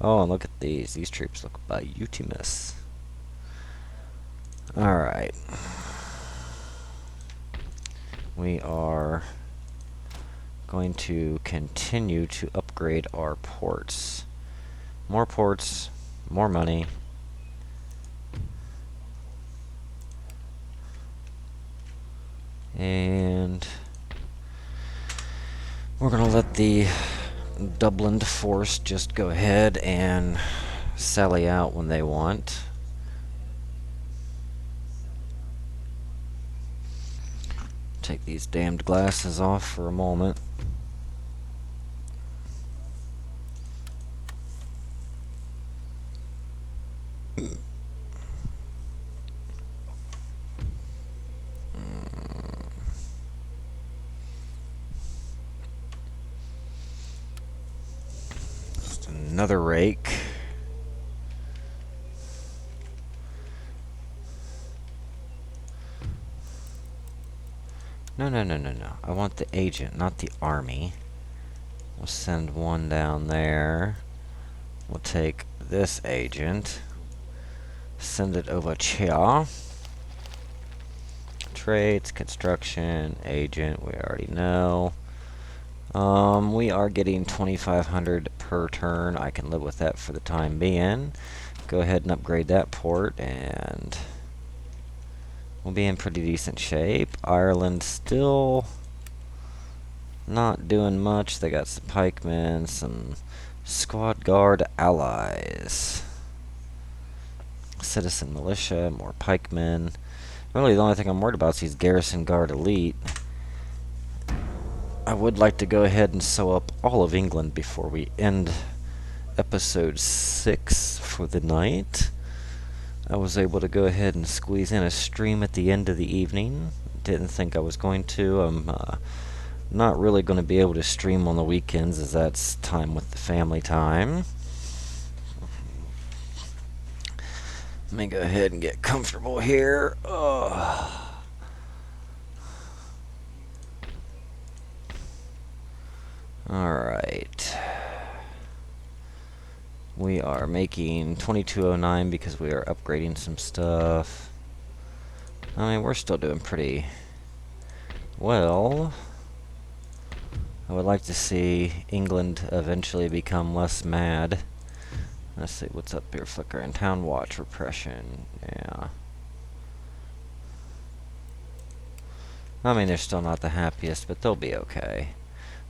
Oh, and look at these. These troops look beautimous. Alright. We are going to continue to upgrade our ports. More ports, more money. And we're going to let the Dublin force just go ahead and sally out when they want. Take these damned glasses off for a moment. Just another rake. No. I want the agent, not the army. We'll send one down there. We'll take this agent. Send it over here. Trades, construction, agent, we already know. We are getting 2,500 per turn. I can live with that for the time being. Go ahead and upgrade that port, and we'll be in pretty decent shape. Ireland still not doing much. They got some pikemen, some squad guard allies. Citizen militia, more pikemen. Really, the only thing I'm worried about is these garrison guard elite. I would like to go ahead and sew up all of England before we end episode 6 for the night. I was able to go ahead and squeeze in a stream at the end of the evening. Didn't think I was going to. I'm not really going to be able to stream on the weekends, as that's time with the family time. Let me go ahead and get comfortable here. Alright. We are making 2209 because we are upgrading some stuff. I mean, we're still doing pretty well. I would like to see England eventually become less mad. Let's see what's up here. Flicker and Town Watch repression. Yeah. I mean, they're still not the happiest, but they'll be okay.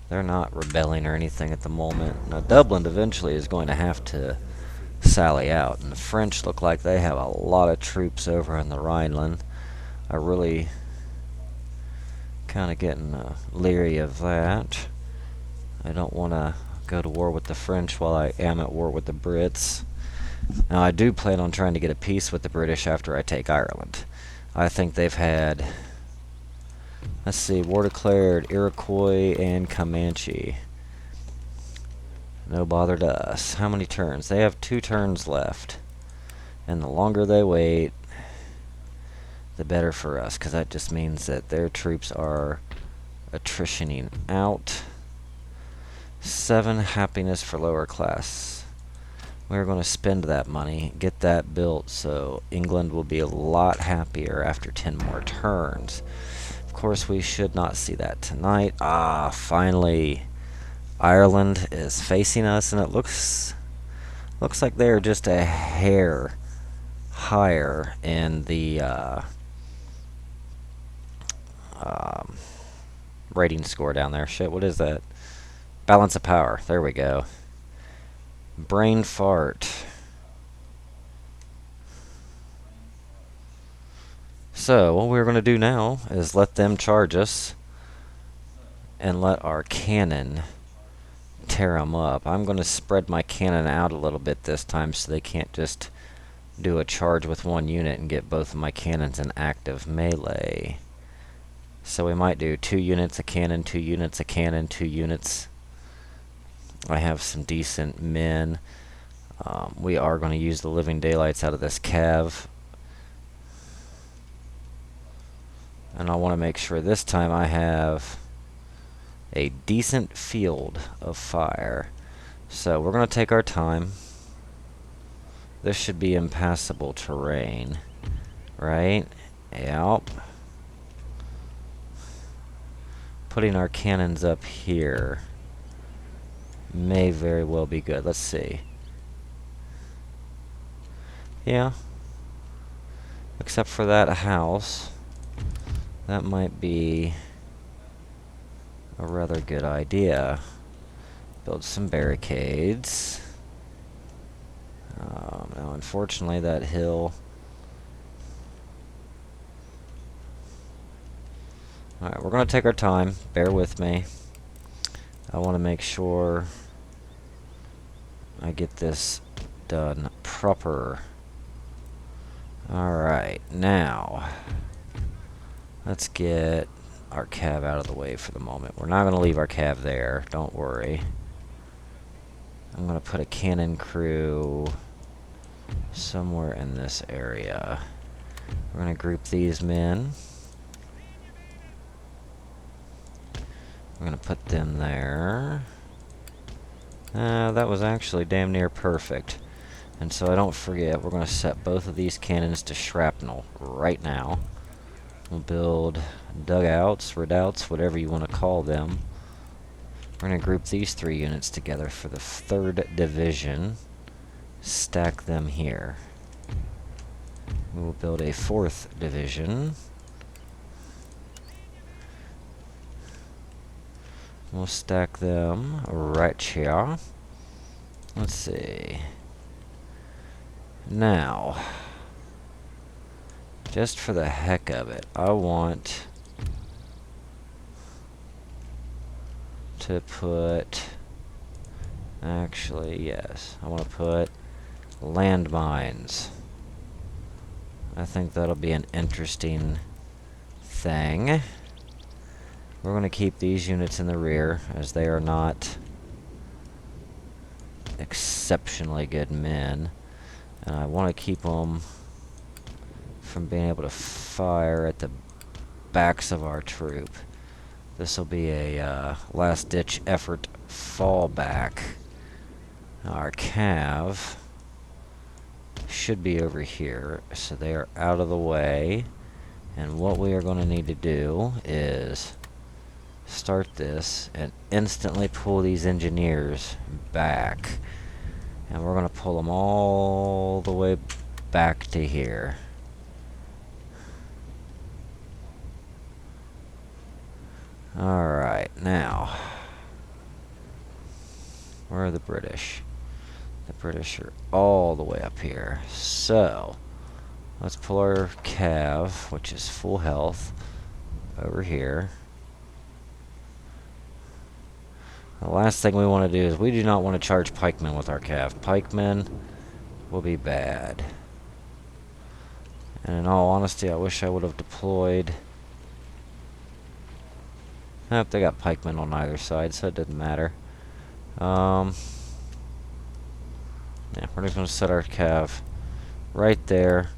They're not rebelling or anything at the moment. Now, Dublin eventually is going to have to sally out, and the French look like they have a lot of troops over in the Rhineland. I really kind of getting leery of that. I don't want to go to war with the French while I am at war with the Brits. Now, I do plan on trying to get a peace with the British after I take Ireland. I think they've had, let's see, war declared Iroquois and Comanche. No bother to us. How many turns? They have 2 turns left. And the longer they wait, the better for us, because that just means that their troops are attritioning out. 7 happiness for lower class. We're going to spend that money, get that built, so England will be a lot happier after 10 more turns. Of course, we should not see that tonight. Ah, finally, Ireland is facing us, and it looks like they're just a hair higher in the rating score down there. Shit, what is that? Balance of power. There we go. Brain fart. So, what we're going to do now is let them charge us and let our cannon tear them up. I'm going to spread my cannon out a little bit this time so they can't just do a charge with 1 unit and get both of my cannons in active melee. So we might do 2 units a cannon, 2 units a cannon, 2 units. I have some decent men. We are going to use the living daylights out of this cav. And I want to make sure this time I have a decent field of fire. So we're going to take our time. This should be impassable terrain, right? Yep. Putting our cannons up here may very well be good. Let's see. Yeah. Except for that house. That might be a rather good idea. Build some barricades. Now, unfortunately, that hill... Alright, we're going to take our time. Bear with me. I want to make sure I get this done proper. Alright, now let's get our cav out of the way for the moment. We're not going to leave our cav there, don't worry. I'm going to put a cannon crew somewhere in this area. We're going to group these men. We're going to put them there. That was actually damn near perfect. And so I don't forget, we're going to set both of these cannons to shrapnel right now. We'll build dugouts, redoubts, whatever you want to call them. We're going to group these 3 units together for the 3rd Division. Stack them here. We'll build a 4th Division. We'll stack them right here. Let's see. Now, just for the heck of it, I want to put... Actually, yes. I want to put landmines. I think that'll be an interesting thing. We're going to keep these units in the rear, as they are not exceptionally good men. And I want to keep them from being able to fire at the backs of our troop. This will be a last-ditch effort fallback. Our cav should be over here, so they are out of the way. And what we are going to need to do is start this and instantly pull these engineers back. And we're going to pull them all the way back to here. Alright, now, where are the British? The British are all the way up here. So, let's pull our cav, which is full health, over here. The last thing we want to do is we do not want to charge pikemen with our cav. Pikemen will be bad. And in all honesty, I wish I would have deployed... Nope, they got pikemen on either side, so it didn't matter. Yeah, we're just going to set our cav right there.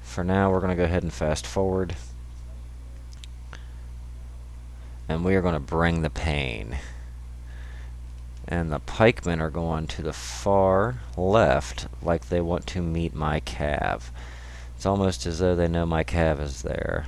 For now, we're going to go ahead and fast forward. And we are going to bring the pain. And the pikemen are going to the far left like they want to meet my cav. It's almost as though they know my cav is there.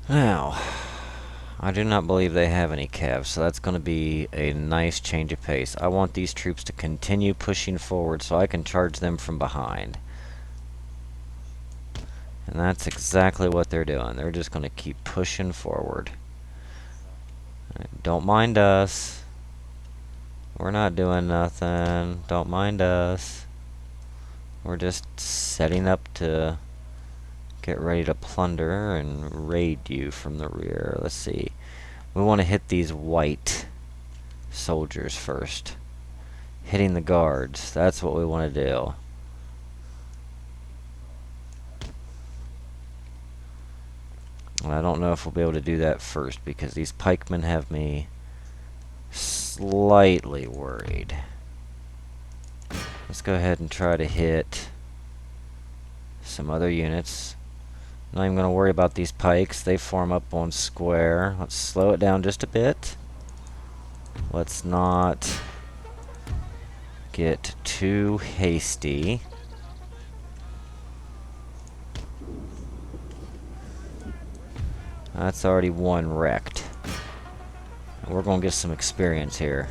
Now, I do not believe they have any cavs, so that's going to be a nice change of pace. I want these troops to continue pushing forward so I can charge them from behind. And that's exactly what they're doing. They're just going to keep pushing forward. Don't mind us. We're not doing nothing. Don't mind us. We're just setting up to get ready to plunder and raid you from the rear. Let's see. We want to hit these white soldiers first. Hitting the guards. That's what we want to do. And I don't know if we'll be able to do that first because these pikemen have me slightly worried. Let's go ahead and try to hit some other units. Not even going to worry about these pikes. They form up on square. Let's slow it down just a bit. Let's not get too hasty. That's already one wrecked. We're going to get some experience here.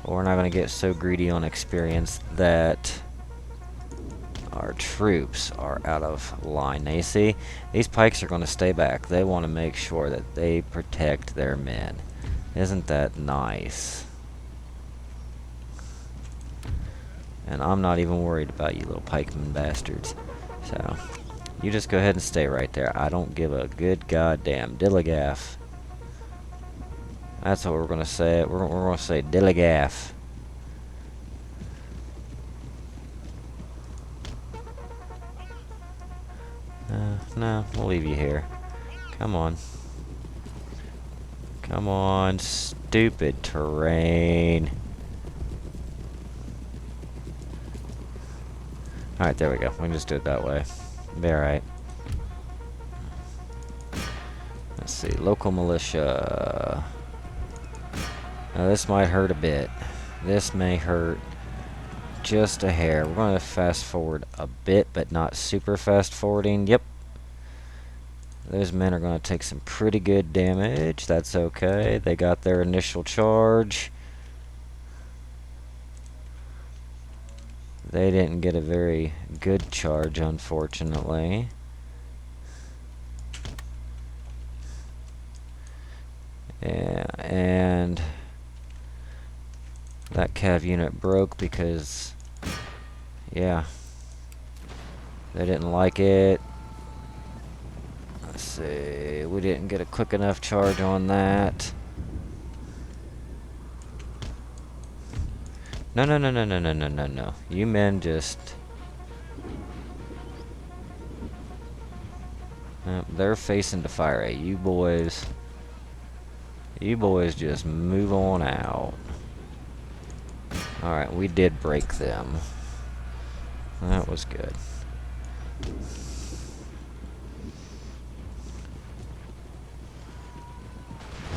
But we're not going to get so greedy on experience that our troops are out of line. Now you see, these pikes are going to stay back. They want to make sure that they protect their men. Isn't that nice? And I'm not even worried about you little pikemen bastards. So, you just go ahead and stay right there. I don't give a good goddamn dilligaff. That's what we're going to say. We're going to say dilligaff. No, we'll leave you here. Come on. Come on, stupid terrain. Alright, there we go. We can just do it that way. Be alright. Let's see. Local militia. Now, this might hurt a bit. This may hurt just a hair. We're going to fast forward a bit, but not super fast forwarding. Yep. Those men are going to take some pretty good damage. That's okay. They got their initial charge. They didn't get a very good charge, unfortunately. Yeah, and that cav unit broke because, yeah, they didn't like it. Let's see, we didn't get a quick enough charge on that. No, no, no, no, no, no, no, no, no. You men just... they're facing to fire at you boys. You boys just move on out. Alright, we did break them. That was good.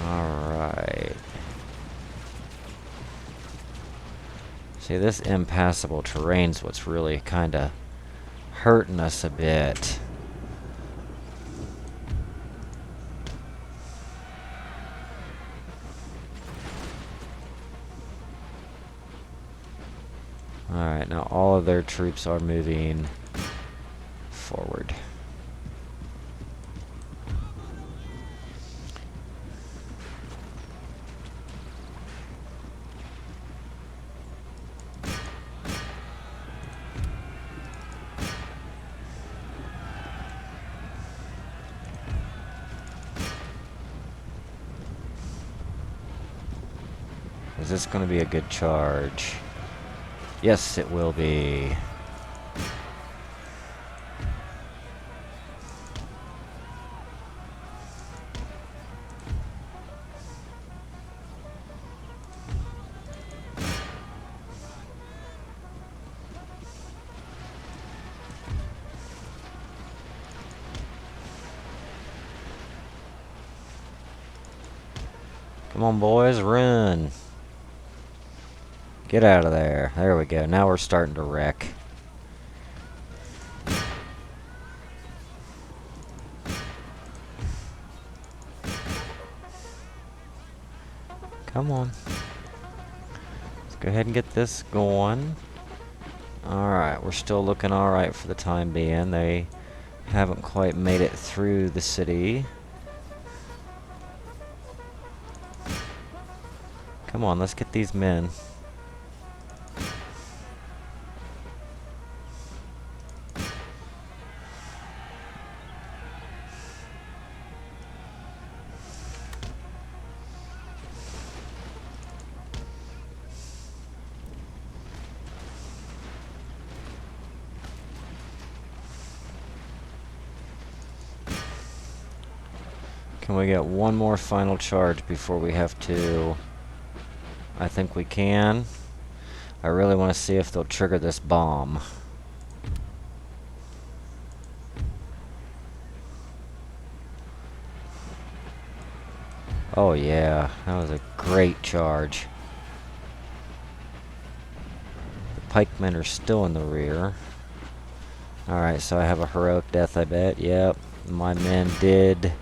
Alright. See, this impassable terrain's what's really kind of hurting us a bit. Alright, now all of their troops are moving forward. Is this going to be a good charge? Yes, it will be. Come on, boys, run. Get out of there. There we go. Now we're starting to wreck. Come on. Let's go ahead and get this going. Alright, we're still looking alright for the time being. They haven't quite made it through the city. Come on, let's get these men. Can we get one more final charge before we have to? I think we can. I really want to see if they'll trigger this bomb. Oh yeah, that was a great charge. The pikemen are still in the rear. Alright, so I have a heroic death, I bet. Yep, my men did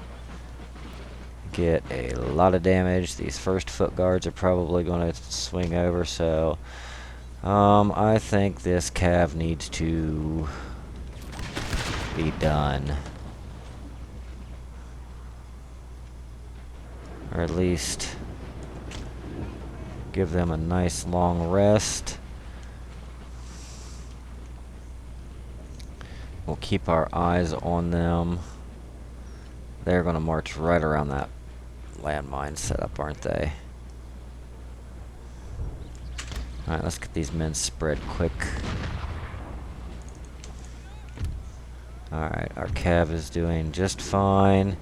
get a lot of damage. These first foot guards are probably going to swing over, so I think this cav needs to be done, or at least give them a nice long rest. We'll keep our eyes on them. They're going to march right around that landmine setup, aren't they? Alright, let's get these men spread quick. Alright, our cav is doing just fine.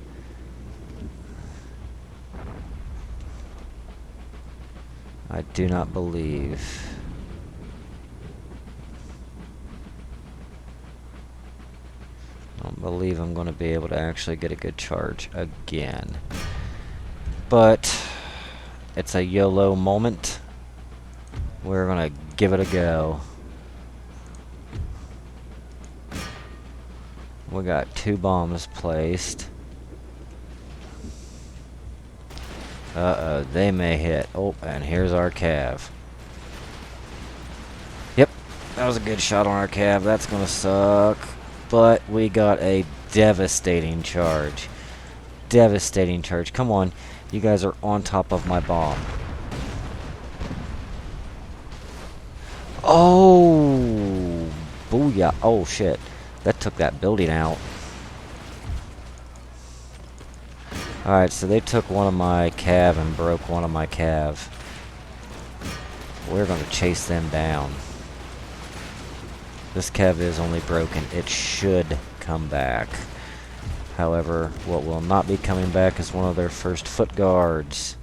I do not believe. I don't believe I'm going to be able to actually get a good charge again. But it's a YOLO moment. We're going to give it a go. We got 2 bombs placed. Uh-oh, they may hit. Oh, and here's our cav. Yep, that was a good shot on our cav. That's going to suck. But we got a devastating charge. Devastating charge. Come on. You guys are on top of my bomb. Oh! Booyah. Oh, shit. That took that building out. Alright, so they took one of my cav and broke one of my cav. We're going to chase them down. This cav is only broken. It should come back. However, what will not be coming back is one of their first foot guards.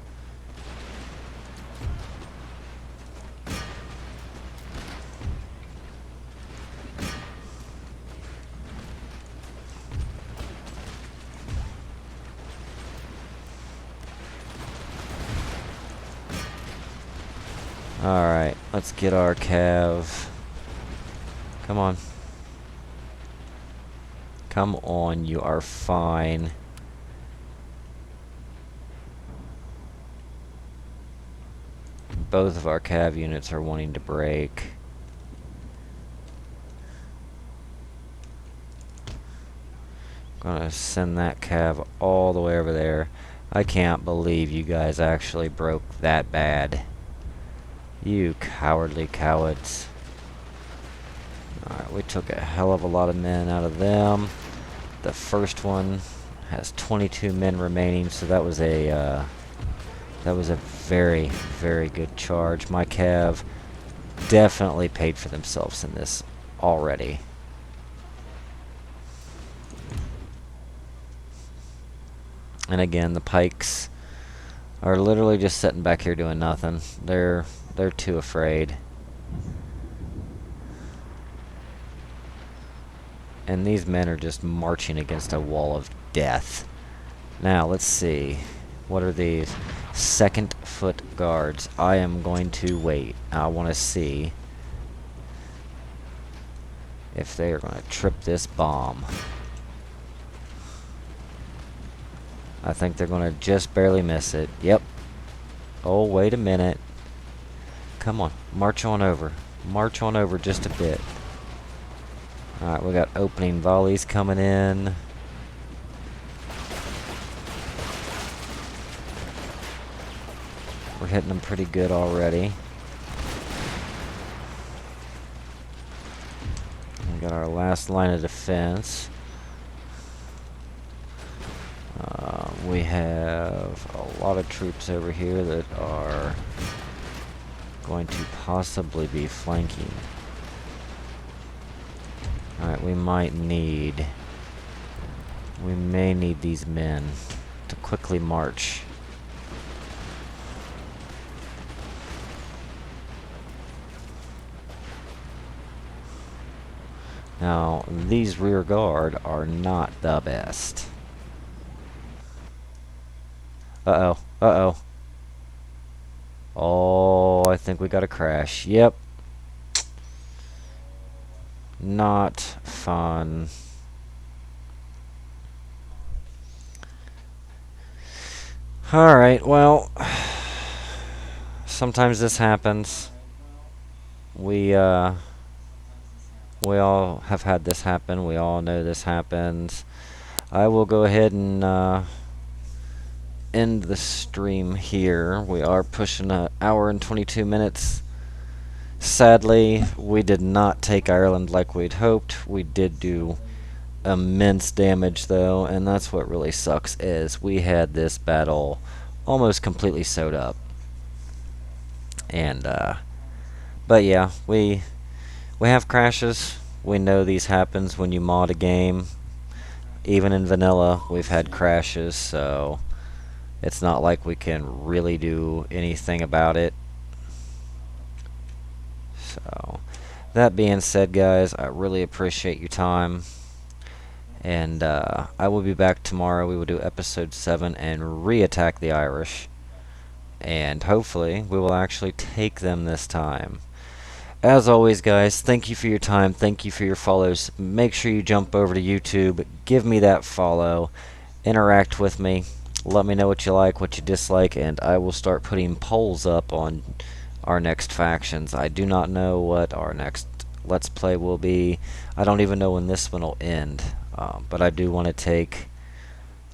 Alright, let's get our cav. Come on. Come on, you are fine. Both of our cav units are wanting to break. Gonna send that cav all the way over there. I can't believe you guys actually broke that bad. You cowardly cowards. Alright, we took a hell of a lot of men out of them. The first one has 22 men remaining, so that was a That was a very, very good charge. My Cav definitely paid for themselves in this already. And again, the pikes are literally just sitting back here doing nothing. They're too afraid. And these men are just marching against a wall of death. Now, let's see. What are these? Second foot guards. I am going to wait. I want to see if they are going to trip this bomb. I think they're going to just barely miss it. Yep. Oh, wait a minute. Come on. March on over. March on over just a bit. Alright, we got opening volleys coming in. We're hitting them pretty good already. We got our last line of defense. We have a lot of troops over here that are going to possibly be flanking. Alright, we may need these men to quickly march. Now, these rear guard are not the best. Uh-oh. Uh-oh. Oh, I think we got a crash. Yep. Not fun. Alright, well, sometimes this happens. We all have had this happen. We all know this happens. I will go ahead and end the stream here. We are pushing an hour and 22 minutes. Sadly, we did not take Ireland like we'd hoped. We did do immense damage though, and that's what really sucks is we had this battle almost completely sewed up. And but yeah, we have crashes. We know these happens when you mod a game. Even in vanilla, we've had crashes, so it's not like we can really do anything about it. So, that being said, guys, I really appreciate your time. And I will be back tomorrow. We will do episode 7 and re-attack the Irish. And hopefully, we will actually take them this time. As always, guys, thank you for your time. Thank you for your follows. Make sure you jump over to YouTube. Give me that follow. Interact with me. Let me know what you like, what you dislike, and I will start putting polls up on our next factions. I do not know what our next Let's Play will be. I don't even know when this one will end. But I do want to take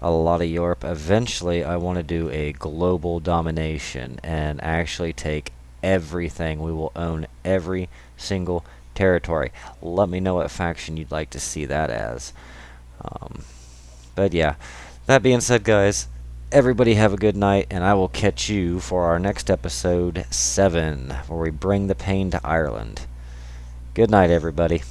a lot of Europe. Eventually, I want to do a global domination and actually take everything. We will own every single territory. Let me know what faction you'd like to see that as. But yeah, that being said, guys, everybody have a good night, and I will catch you for our next episode 7, where we bring the pain to Ireland. Good night, everybody.